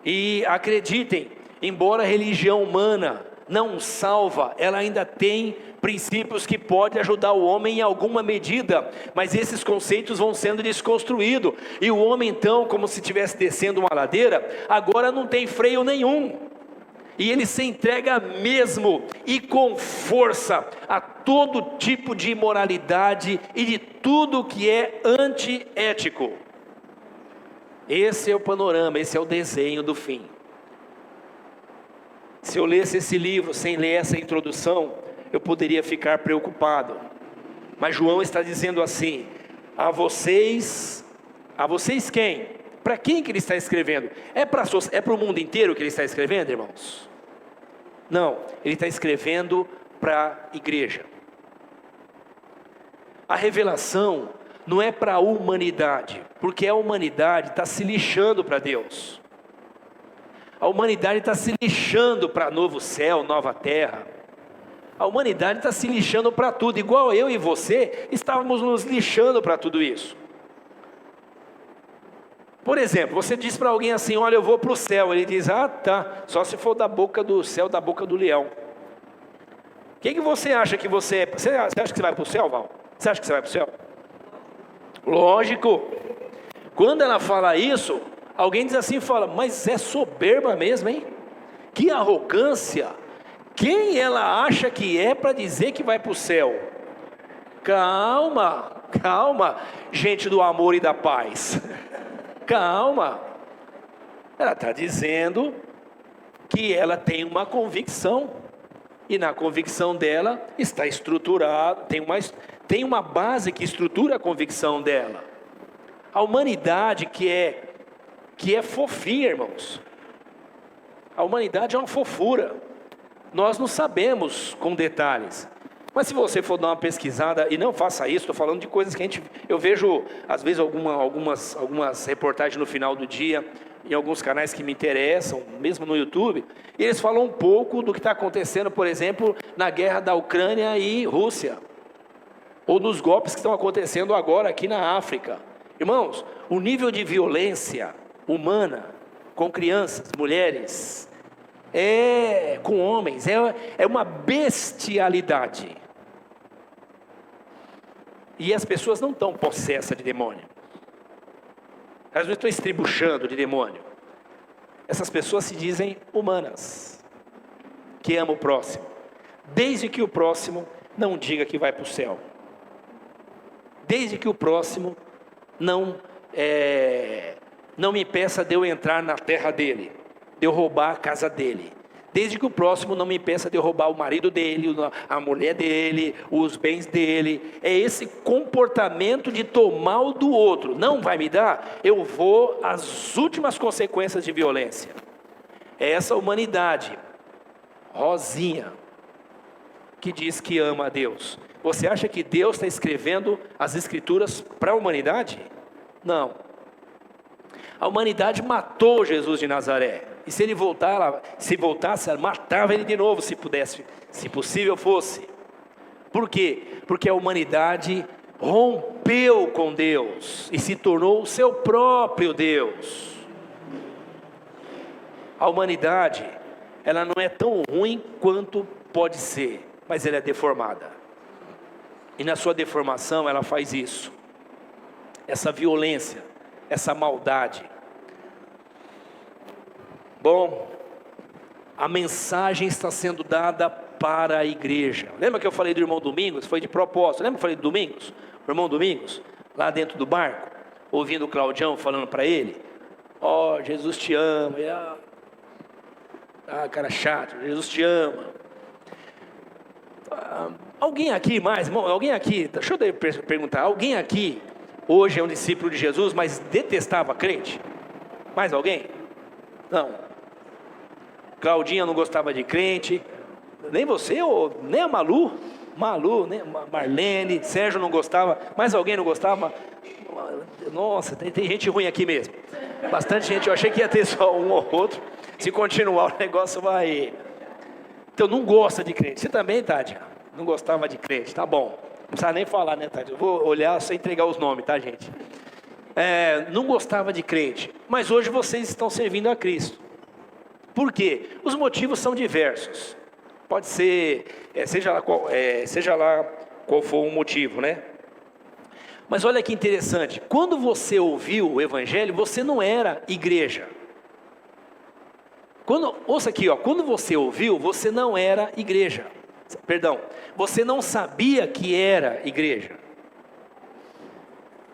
E acreditem, embora a religião humana não salva, ela ainda tem princípios que podem ajudar o homem em alguma medida, mas esses conceitos vão sendo desconstruídos, e o homem então, como se estivesse descendo uma ladeira, agora não tem freio nenhum, e ele se entrega mesmo, e com força, a todo tipo de imoralidade, e de tudo que é antiético. Esse é o panorama, esse é o desenho do fim. Se eu lesse esse livro sem ler essa introdução, eu poderia ficar preocupado. Mas João está dizendo assim: a vocês quem? Para quem que ele está escrevendo? É para o mundo inteiro que ele está escrevendo, irmãos? Não, ele está escrevendo para a igreja. A revelação não é para a humanidade, porque a humanidade está se lixando para Deus. A humanidade está se lixando para novo céu, nova terra. A humanidade está se lixando para tudo, igual eu e você estávamos nos lixando para tudo isso. Por exemplo, você diz para alguém assim: olha, eu vou para o céu. Ele diz: ah, tá, só se for da boca do céu, da boca do leão. O que você acha que você é? Você acha que você vai para o céu, Val? Você acha que você vai para o céu? Lógico. Quando ela fala isso, alguém diz assim, fala: mas é soberba mesmo, hein? Que arrogância! Quem ela acha que é para dizer que vai para o céu? Calma, calma, gente do amor e da paz. Calma. Ela está dizendo que ela tem uma convicção, e na convicção dela está estruturado, tem uma base que estrutura a convicção dela. A humanidade que é fofinha, irmãos. A humanidade é uma fofura. Nós não sabemos com detalhes. Mas se você for dar uma pesquisada, e não faça isso, estou falando de coisas que eu vejo, às vezes, algumas reportagens no final do dia, em alguns canais que me interessam, mesmo no YouTube, e eles falam um pouco do que está acontecendo, por exemplo, na guerra da Ucrânia e Rússia, ou nos golpes que estão acontecendo agora aqui na África. Irmãos, o nível de violência humana com crianças, mulheres, com homens, é uma bestialidade. E as pessoas não estão possessas de demônio. Elas não estão estribuchando de demônio. Essas pessoas se dizem humanas, que amam o próximo, desde que o próximo não diga que vai para o céu, desde que o próximo não me peça de eu entrar na terra dele, de eu roubar a casa dele, desde que o próximo não me impeça de eu roubar o marido dele, a mulher dele, os bens dele. É esse comportamento de tomar o do outro. Não vai me dar? Eu vou às últimas consequências de violência. É essa humanidade rosinha que diz que ama a Deus. Você acha que Deus está escrevendo as escrituras para a humanidade? Não. A humanidade matou Jesus de Nazaré. E se ele voltasse, ela matava ele de novo, se pudesse, se possível fosse. Por quê? Porque a humanidade rompeu com Deus e se tornou o seu próprio Deus. A humanidade, ela não é tão ruim quanto pode ser, mas ela é deformada. E na sua deformação ela faz isso, essa violência, essa maldade. Bom, a mensagem está sendo dada para a igreja. Lembra que eu falei do irmão Domingos? Foi de propósito. Lembra que eu falei do Domingos? O irmão Domingos, lá dentro do barco, ouvindo o Claudião falando para ele: ó, Jesus te ama. Cara chato, Jesus te ama. Alguém aqui mais, alguém aqui, deixa eu perguntar, alguém aqui hoje é um discípulo de Jesus, mas detestava crente? Mais alguém? Não. Claudinha não gostava de crente, nem você, nem a Malu, nem a Marlene, Sérgio não gostava, mais alguém não gostava? Nossa, tem gente ruim aqui mesmo, bastante gente. Eu achei que ia ter só um ou outro. Se continuar o negócio vai. Então não gosta de crente. Você também, Tati? Não gostava de crente, tá bom. Não precisa nem falar, né, Tati? Eu vou olhar sem entregar os nomes, tá, gente? Não gostava de crente, mas hoje vocês estão servindo a Cristo. Por quê? Os motivos são diversos. Pode ser, seja lá qual for o motivo, né? Mas olha que interessante. Quando você ouviu o Evangelho, você não era igreja. Ouça aqui, ó, quando você ouviu, você não era igreja. Perdão, você não sabia que era igreja.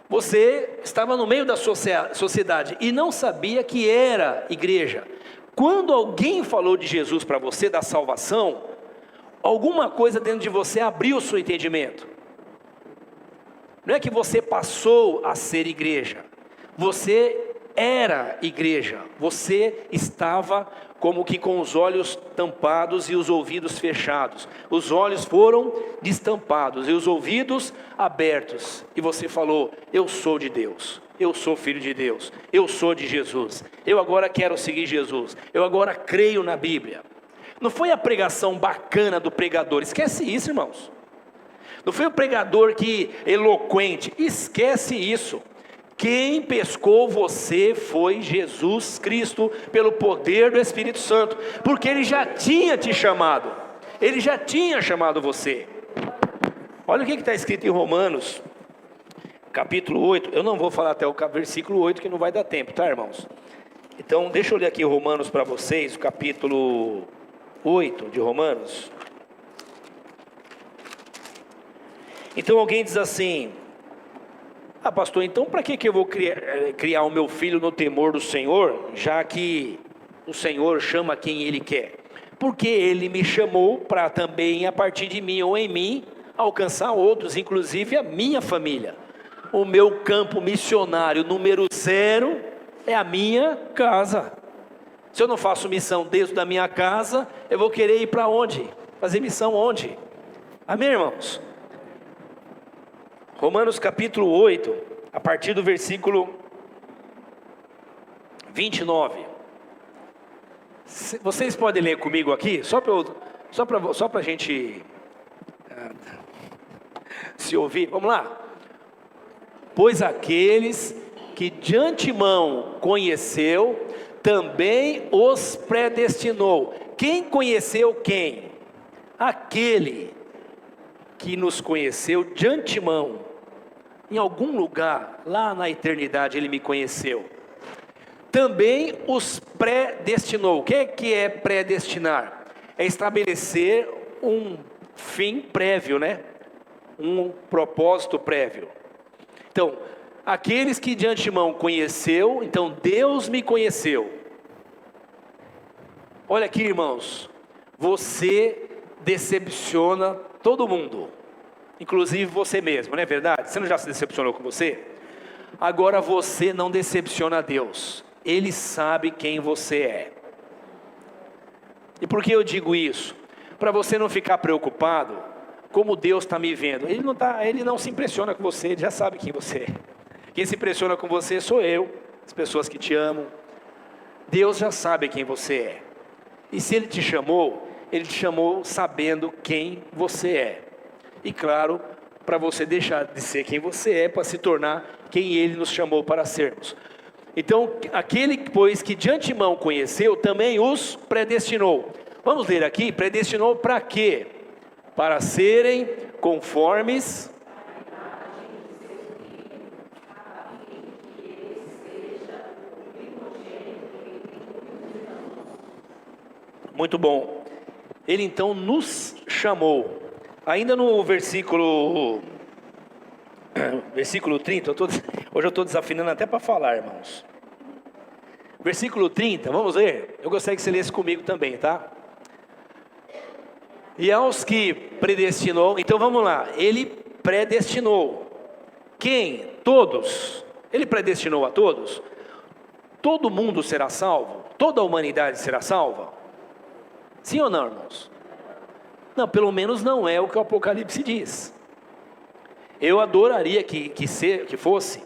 Você estava no meio da sociedade e não sabia que era igreja. Quando alguém falou de Jesus para você, da salvação, alguma coisa dentro de você abriu o seu entendimento. Não é que você passou a ser igreja, você era igreja, você estava como que com os olhos tampados e os ouvidos fechados. Os olhos foram destampados e os ouvidos abertos. E você falou: eu sou de Deus, eu sou filho de Deus, eu sou de Jesus, eu agora quero seguir Jesus, eu agora creio na Bíblia. Não foi a pregação bacana do pregador, esquece isso, irmãos. Não foi o pregador que eloquente, esquece isso. Quem pescou você foi Jesus Cristo, pelo poder do Espírito Santo, porque Ele já tinha te chamado, Ele já tinha chamado você. Olha o que está escrito em Romanos, capítulo 8, eu não vou falar até o versículo 8, que não vai dar tempo, tá, irmãos? Então, deixa eu ler aqui Romanos para vocês, o capítulo 8 de Romanos. Então alguém diz assim: ah, pastor, então para que eu vou criar o meu filho no temor do Senhor, já que o Senhor chama quem Ele quer? Porque Ele me chamou para também, a partir de mim ou em mim, alcançar outros, inclusive a minha família. O meu campo missionário número 0 é a minha casa. Se eu não faço missão dentro da minha casa, eu vou querer ir para onde? Fazer missão onde? Amém, irmãos? Romanos capítulo 8, a partir do versículo 29. Vocês podem ler comigo aqui? Só para a gente se ouvir. Vamos lá. Pois aqueles que de antemão conheceu, também os predestinou. Quem conheceu quem? Aquele que nos conheceu de antemão. Em algum lugar, lá na eternidade, Ele me conheceu. Também os predestinou. O que é predestinar? É estabelecer um fim prévio, né? Um propósito prévio. Então, aqueles que de antemão conheceu, então Deus me conheceu. Olha aqui, irmãos, você decepciona todo mundo, inclusive você mesmo, não é verdade? Você não já se decepcionou com você? Agora você não decepciona a Deus, Ele sabe quem você é. E por que eu digo isso? Para você não ficar preocupado, como Deus está me vendo. Ele não se impressiona com você, Ele já sabe quem você é. Quem se impressiona com você sou eu, as pessoas que te amam. Deus já sabe quem você é. E se Ele te chamou sabendo quem você é. E claro, para você deixar de ser quem você é, para se tornar quem Ele nos chamou para sermos. Então, aquele, pois, que de antemão conheceu, também os predestinou. Vamos ler aqui, predestinou para quê? Para serem conformes... Muito bom. Ele então nos chamou. Ainda no versículo 30, hoje eu estou desafinando até para falar, irmãos. Versículo 30, vamos ver? Eu gostaria que você lesse comigo também, tá? E aos que predestinou, então vamos lá, ele predestinou. Quem? Todos. Ele predestinou a todos. Todo mundo será salvo? Toda a humanidade será salva? Sim ou não, irmãos? Não, pelo menos não é o que o Apocalipse diz. Eu adoraria que fosse,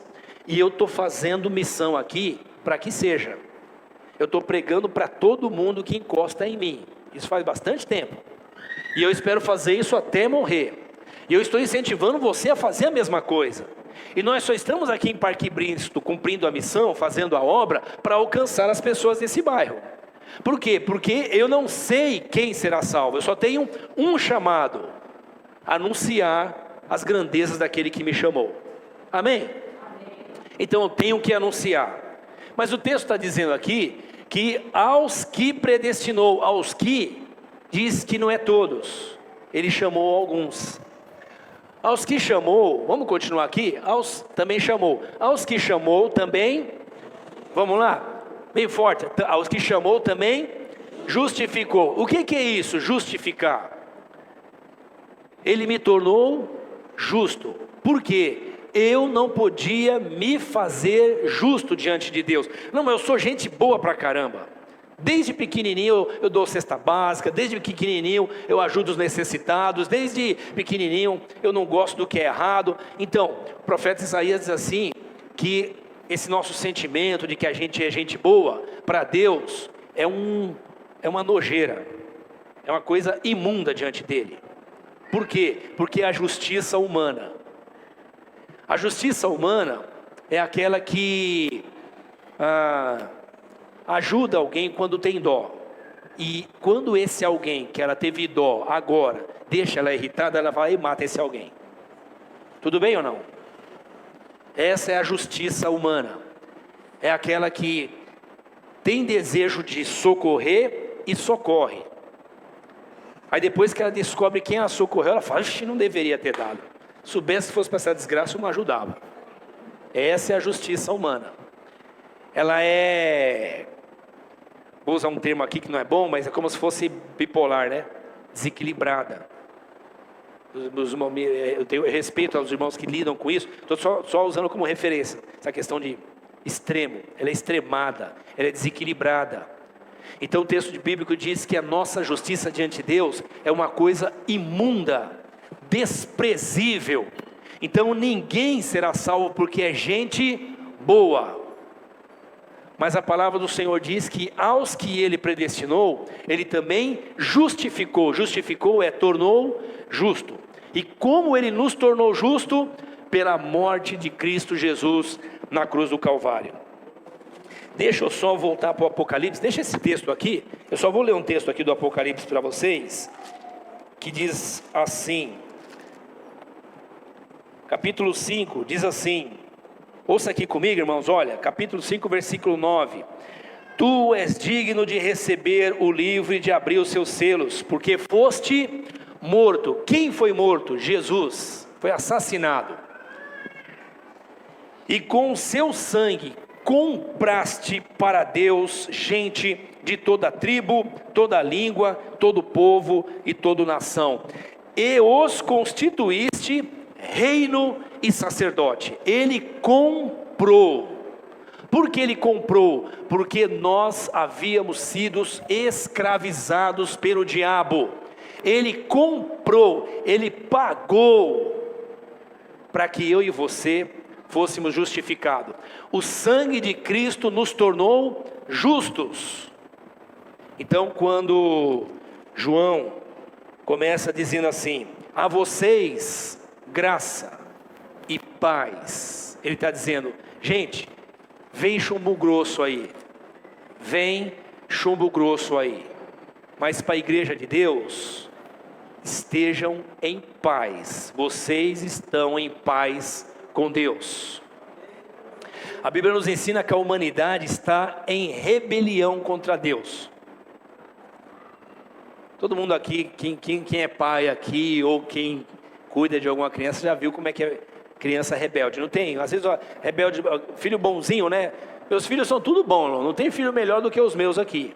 e eu estou fazendo missão aqui para que seja. Eu estou pregando para todo mundo que encosta em mim. Isso faz bastante tempo. E eu espero fazer isso até morrer. E eu estou incentivando você a fazer a mesma coisa. E nós só estamos aqui em Parque Bristo, cumprindo a missão, fazendo a obra, para alcançar as pessoas desse bairro. Por quê? Porque eu não sei quem será salvo. Eu só tenho um chamado: anunciar as grandezas daquele que me chamou. Amém? Amém. Então eu tenho que anunciar. Mas o texto está dizendo aqui que aos que predestinou, aos que, diz que não é todos, ele chamou alguns. Aos que chamou, vamos continuar aqui, também chamou. Aos que chamou também, vamos lá, bem forte, aos que chamou também justificou. O que é isso, justificar? Ele me tornou justo. Por quê? Eu não podia me fazer justo diante de Deus. Não, mas eu sou gente boa pra caramba. Desde pequenininho eu dou cesta básica, desde pequenininho eu ajudo os necessitados, desde pequenininho eu não gosto do que é errado. Então, o profeta Isaías diz assim, que esse nosso sentimento de que a gente é gente boa, para Deus, é uma nojeira, é uma coisa imunda diante dele. Por quê? Porque é a justiça humana. A justiça humana é aquela que ajuda alguém quando tem dó. E quando esse alguém que ela teve dó agora, deixa ela irritada, ela vai e mata esse alguém. Tudo bem ou não? Essa é a justiça humana. É aquela que tem desejo de socorrer e socorre. Aí depois que ela descobre quem a socorreu, ela fala, não deveria ter dado. Soubesse que fosse para essa desgraça, eu não ajudava. Essa é a justiça humana. Ela é, vou usar um termo aqui que não é bom, mas é como se fosse bipolar, né? Desequilibrada. Eu tenho respeito aos irmãos que lidam com isso. Estou só usando como referência essa questão de extremo. Ela é extremada, ela é desequilibrada. Então o texto bíblico diz que a nossa justiça diante de Deus é uma coisa imunda, desprezível. Então ninguém será salvo porque é gente boa. Mas a palavra do Senhor diz que aos que Ele predestinou, Ele também justificou. Justificou tornou justo. E como Ele nos tornou justo? Pela morte de Cristo Jesus na cruz do Calvário. Deixa eu só voltar para o Apocalipse. Deixa esse texto aqui. Eu só vou ler um texto aqui do Apocalipse para vocês, que diz assim, capítulo 5, diz assim, ouça aqui comigo, irmãos, olha, capítulo 5, versículo 9. Tu és digno de receber o livro e de abrir os seus selos, porque foste morto. Quem foi morto? Jesus, foi assassinado. E com o seu sangue compraste para Deus gente de toda tribo, toda língua, todo povo e toda nação. E os constituíste reino e sacerdote. Ele comprou. Por que ele comprou? Porque nós havíamos sido escravizados pelo diabo. Ele comprou, ele pagou para que eu e você fôssemos justificados. O sangue de Cristo nos tornou justos. Então quando João começa dizendo assim, a vocês graça e paz. Ele está dizendo, gente, vem chumbo grosso aí, vem chumbo grosso aí, mas para a igreja de Deus, estejam em paz, vocês estão em paz com Deus. A Bíblia nos ensina que a humanidade está em rebelião contra Deus. Todo mundo aqui, quem é pai aqui, ou quem cuida de alguma criança, já viu como é que é criança rebelde, não tem? Às vezes, rebelde, filho bonzinho, né? Meus filhos são tudo bom, não tem filho melhor do que os meus aqui.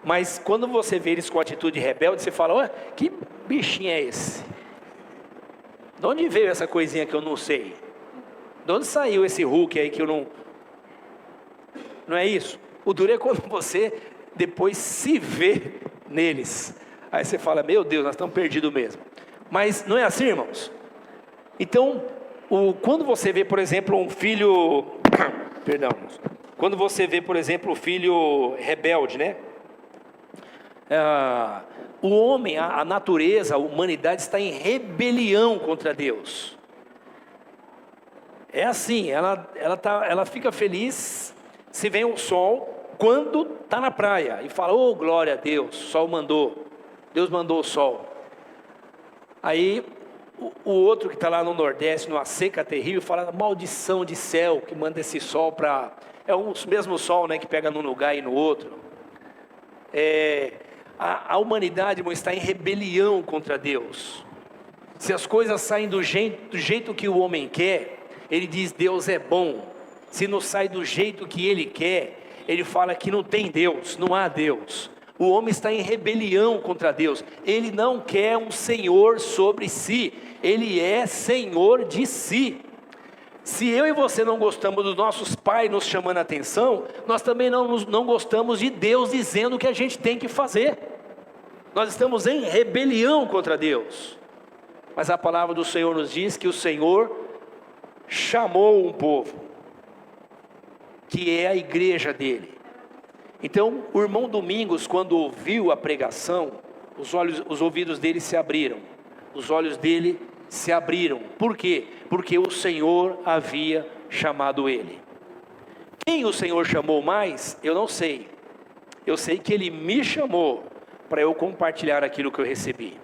Mas quando você vê eles com atitude rebelde, você fala, olha, que bichinho é esse? De onde veio essa coisinha que eu não sei? De onde saiu esse Hulk aí que eu não... Não é isso? O duro é quando você depois se vê neles. Aí você fala, meu Deus, nós estamos perdidos mesmo. Mas não é assim, irmãos? Então, quando você vê, por exemplo, um filho... Perdão. Quando você vê, por exemplo, o filho rebelde, né? O homem, a natureza, a humanidade está em rebelião contra Deus. É assim, ela fica feliz se vem o sol quando está na praia e fala, oh glória a Deus, o sol mandou, Deus mandou o sol. Aí o outro que está lá no Nordeste, numa seca terrível, fala, maldição de céu que manda esse sol para... É o mesmo sol, né, que pega num lugar e no outro. A humanidade, irmão, está em rebelião contra Deus. Se as coisas saem do jeito que o homem quer, ele diz Deus é bom. Se não sai do jeito que ele quer, ele fala que não tem Deus, não há Deus. O homem está em rebelião contra Deus. Ele não quer um Senhor sobre si, ele é Senhor de si. Se eu e você não gostamos dos nossos pais nos chamando a atenção, nós também não gostamos de Deus dizendo o que a gente tem que fazer. Nós estamos em rebelião contra Deus. Mas a palavra do Senhor nos diz que o Senhor chamou um povo, que é a igreja dele. Então, o irmão Domingos, quando ouviu a pregação, os ouvidos dele se abriram, os olhos dele se abriram. Por quê? Porque o Senhor havia chamado ele. Quem o Senhor chamou mais? Eu não sei. Eu sei que ele me chamou para eu compartilhar aquilo que eu recebi.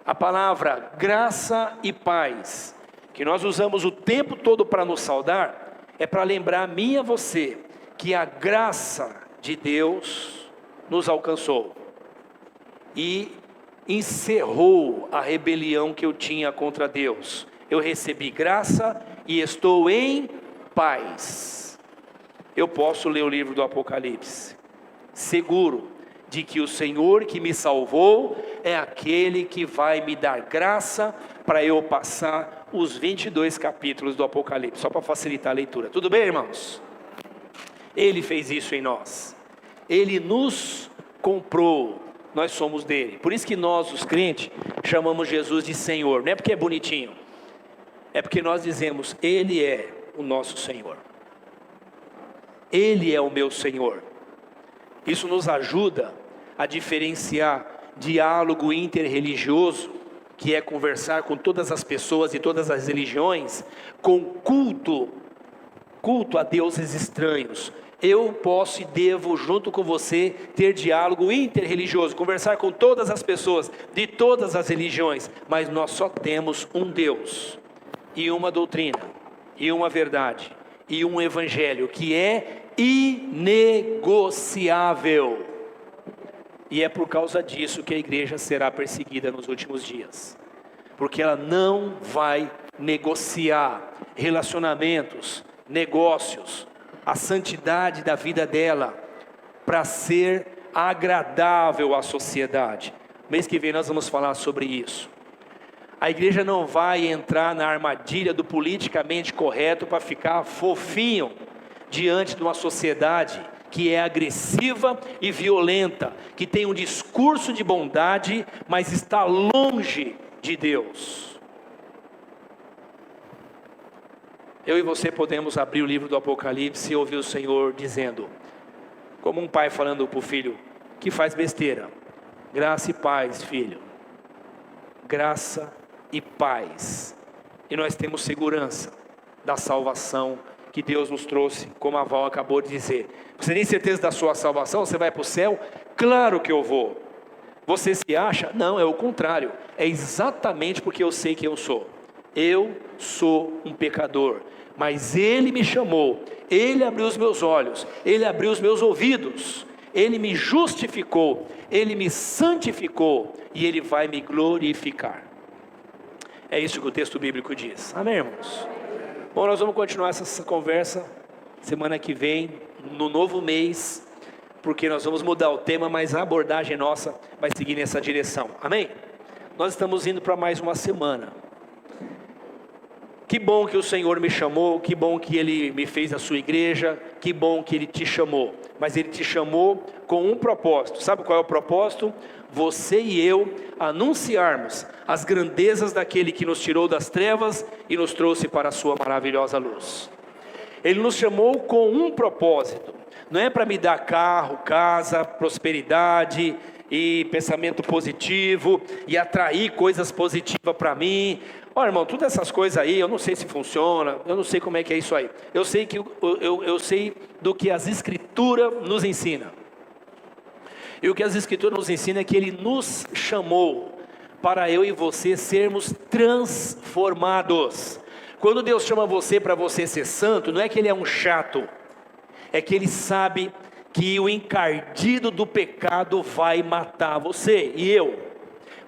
A palavra graça e paz, que nós usamos o tempo todo para nos saudar, é para lembrar a mim e a você que a graça de Deus nos alcançou e encerrou a rebelião que eu tinha contra Deus. Eu recebi graça e estou em paz. Eu posso ler o livro do Apocalipse, seguro de que o Senhor que me salvou é aquele que vai me dar graça para eu passar os 22 capítulos do Apocalipse, só para facilitar a leitura. Tudo bem, irmãos? Ele fez isso em nós. Ele nos comprou. Nós somos dele. Por isso que nós, os crentes, chamamos Jesus de Senhor. Não é porque é bonitinho. É porque nós dizemos, Ele é o nosso Senhor. Ele é o meu Senhor. Isso nos ajuda a diferenciar diálogo interreligioso, que é conversar com todas as pessoas e todas as religiões, com culto a deuses estranhos. Eu posso e devo, junto com você, ter diálogo interreligioso, conversar com todas as pessoas de todas as religiões, mas nós só temos um Deus, e uma doutrina, e uma verdade, e um evangelho, que é inegociável. E é por causa disso que a igreja será perseguida nos últimos dias, porque ela não vai negociar relacionamentos, negócios, a santidade da vida dela, para ser agradável à sociedade. Mês que vem nós vamos falar sobre isso. A igreja não vai entrar na armadilha do politicamente correto para ficar fofinho diante de uma sociedade que é agressiva e violenta, que tem um discurso de bondade, mas está longe de Deus. Eu e você podemos abrir o livro do Apocalipse e ouvir o Senhor dizendo, como um pai falando para o filho que faz besteira, graça e paz, filho, graça e paz. E nós temos segurança da salvação que Deus nos trouxe, como a Val acabou de dizer. Você tem certeza da sua salvação? Você vai para o céu? Claro que eu vou. Você se acha? Não, é o contrário. É exatamente porque eu sei quem eu sou. Eu sou um pecador, mas Ele me chamou, Ele abriu os meus olhos, Ele abriu os meus ouvidos, Ele me justificou, Ele me santificou e Ele vai me glorificar. É isso que o texto bíblico diz. Amém, irmãos? Bom, nós vamos continuar essa conversa semana que vem, no novo mês, porque nós vamos mudar o tema, mas a abordagem nossa vai seguir nessa direção. Amém? Nós estamos indo para mais uma semana. Que bom que o Senhor me chamou, que bom que Ele me fez a sua igreja, que bom que Ele te chamou. Mas Ele te chamou com um propósito. Sabe qual é o propósito? Você e eu anunciarmos as grandezas daquele que nos tirou das trevas e nos trouxe para a sua maravilhosa luz. Ele nos chamou com um propósito. Não é para me dar carro, casa, prosperidade e pensamento positivo e atrair coisas positivas para mim. Olha, irmão, todas essas coisas aí, eu não sei se funciona, eu não sei como é que é isso aí. Eu sei eu sei do que as Escrituras nos ensinam. E o que as Escrituras nos ensinam é que Ele nos chamou para eu e você sermos transformados. Quando Deus chama você para você ser santo, não é que Ele é um chato, é que Ele sabe que o encardido do pecado vai matar você e eu.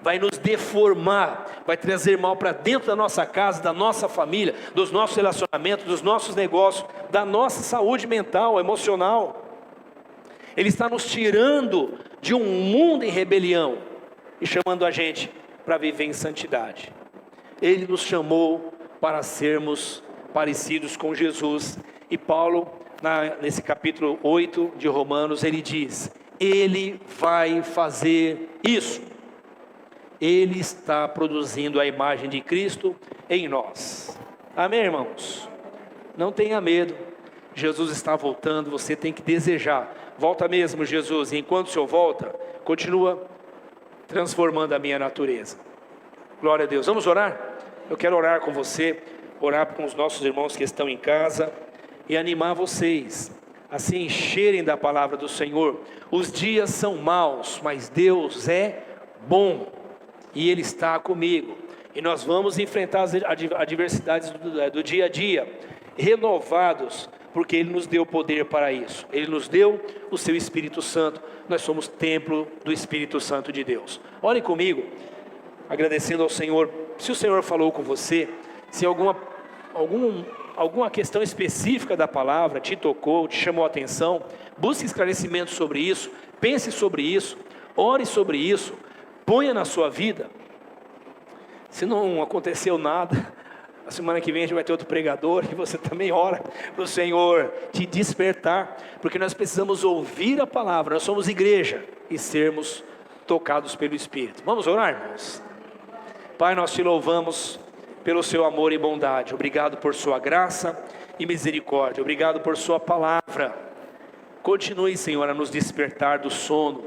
Vai nos deformar, vai trazer mal para dentro da nossa casa, da nossa família, dos nossos relacionamentos, dos nossos negócios, da nossa saúde mental, emocional. Ele está nos tirando de um mundo em rebelião e chamando a gente para viver em santidade. Ele nos chamou para sermos parecidos com Jesus. E Paulo, nesse capítulo 8 de Romanos, ele diz: Ele vai fazer isso. Ele está produzindo a imagem de Cristo em nós. Amém, irmãos? Não tenha medo. Jesus está voltando, você tem que desejar. Volta mesmo, Jesus. E enquanto o Senhor volta, continua transformando a minha natureza. Glória a Deus. Vamos orar? Eu quero orar com você, orar com os nossos irmãos que estão em casa e animar vocês a se encherem da palavra do Senhor. Os dias são maus, mas Deus é bom. E Ele está comigo, e nós vamos enfrentar as adversidades do dia a dia, renovados, porque Ele nos deu poder para isso. Ele nos deu o seu Espírito Santo, nós somos templo do Espírito Santo de Deus. Ore comigo, agradecendo ao Senhor. Se o Senhor falou com você, se alguma questão específica da palavra te tocou, te chamou a atenção, busque esclarecimento sobre isso, pense sobre isso, ore sobre isso, ponha na sua vida. Se não aconteceu nada, a semana que vem a gente vai ter outro pregador, e você também ora para o Senhor te despertar, porque nós precisamos ouvir a palavra, nós somos igreja, e sermos tocados pelo Espírito. Vamos orar, irmãos? Pai, nós te louvamos pelo seu amor e bondade, obrigado por sua graça e misericórdia, obrigado por sua palavra. Continue, Senhor, a nos despertar do sono,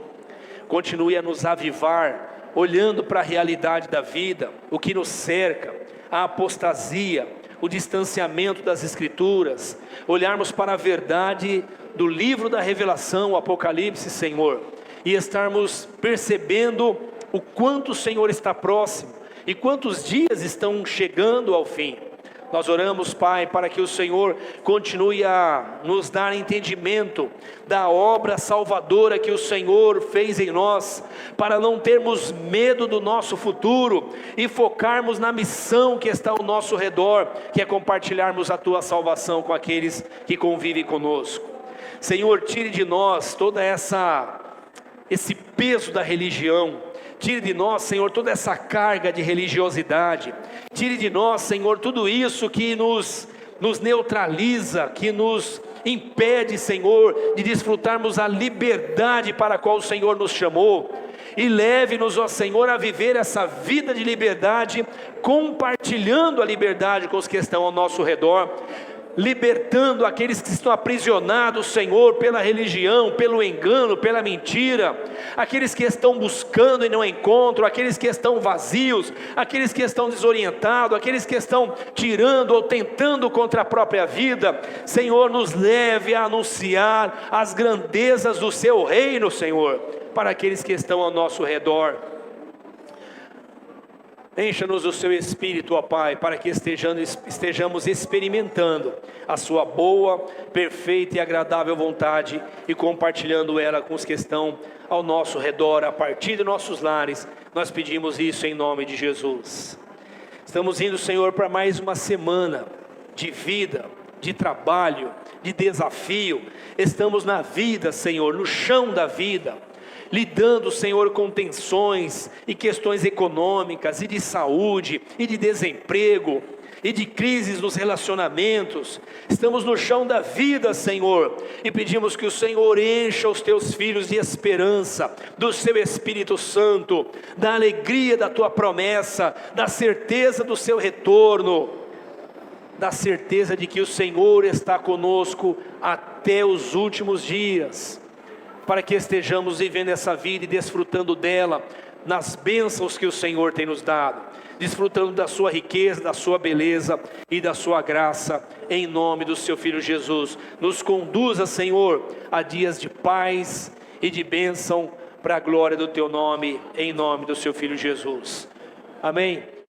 continue a nos avivar, olhando para a realidade da vida, o que nos cerca, a apostasia, o distanciamento das Escrituras, olharmos para a verdade do livro da revelação, o Apocalipse, Senhor, e estarmos percebendo o quanto o Senhor está próximo, e quantos dias estão chegando ao fim. Nós oramos, Pai, para que o Senhor continue a nos dar entendimento da obra salvadora que o Senhor fez em nós, para não termos medo do nosso futuro e focarmos na missão que está ao nosso redor, que é compartilharmos a Tua salvação com aqueles que convivem conosco. Senhor, tire de nós toda esse peso da religião. Tire de nós, Senhor, toda essa carga de religiosidade. Tire de nós, Senhor, tudo isso que nos neutraliza, que nos impede, Senhor, de desfrutarmos a liberdade para a qual o Senhor nos chamou. E leve-nos, ó Senhor, a viver essa vida de liberdade, compartilhando a liberdade com os que estão ao nosso redor. libertando aqueles que estão aprisionados, Senhor, pela religião, pelo engano, pela mentira, aqueles que estão buscando e não encontram, aqueles que estão vazios, aqueles que estão desorientados, aqueles que estão tirando ou tentando contra a própria vida. Senhor, nos leve a anunciar as grandezas do seu reino, Senhor, para aqueles que estão ao nosso redor. Encha-nos do seu Espírito, ó Pai, para que estejamos experimentando a sua boa, perfeita e agradável vontade e compartilhando ela com os que estão ao nosso redor, a partir de nossos lares. Nós pedimos isso em nome de Jesus. Estamos indo, Senhor, para mais uma semana de vida, de trabalho, de desafio. Estamos na vida, Senhor, no chão da vida, lidando, Senhor, com tensões e questões econômicas, e de saúde, e de desemprego, e de crises nos relacionamentos. Estamos no chão da vida, Senhor, e pedimos que o Senhor encha os teus filhos de esperança, do seu Espírito Santo, da alegria da tua promessa, da certeza do seu retorno, da certeza de que o Senhor está conosco até os últimos dias, para que estejamos vivendo essa vida e desfrutando dela, nas bênçãos que o Senhor tem nos dado, desfrutando da sua riqueza, da sua beleza e da sua graça, em nome do seu Filho Jesus. Nos conduza, Senhor, a dias de paz e de bênção, para a glória do teu nome, em nome do seu Filho Jesus. Amém.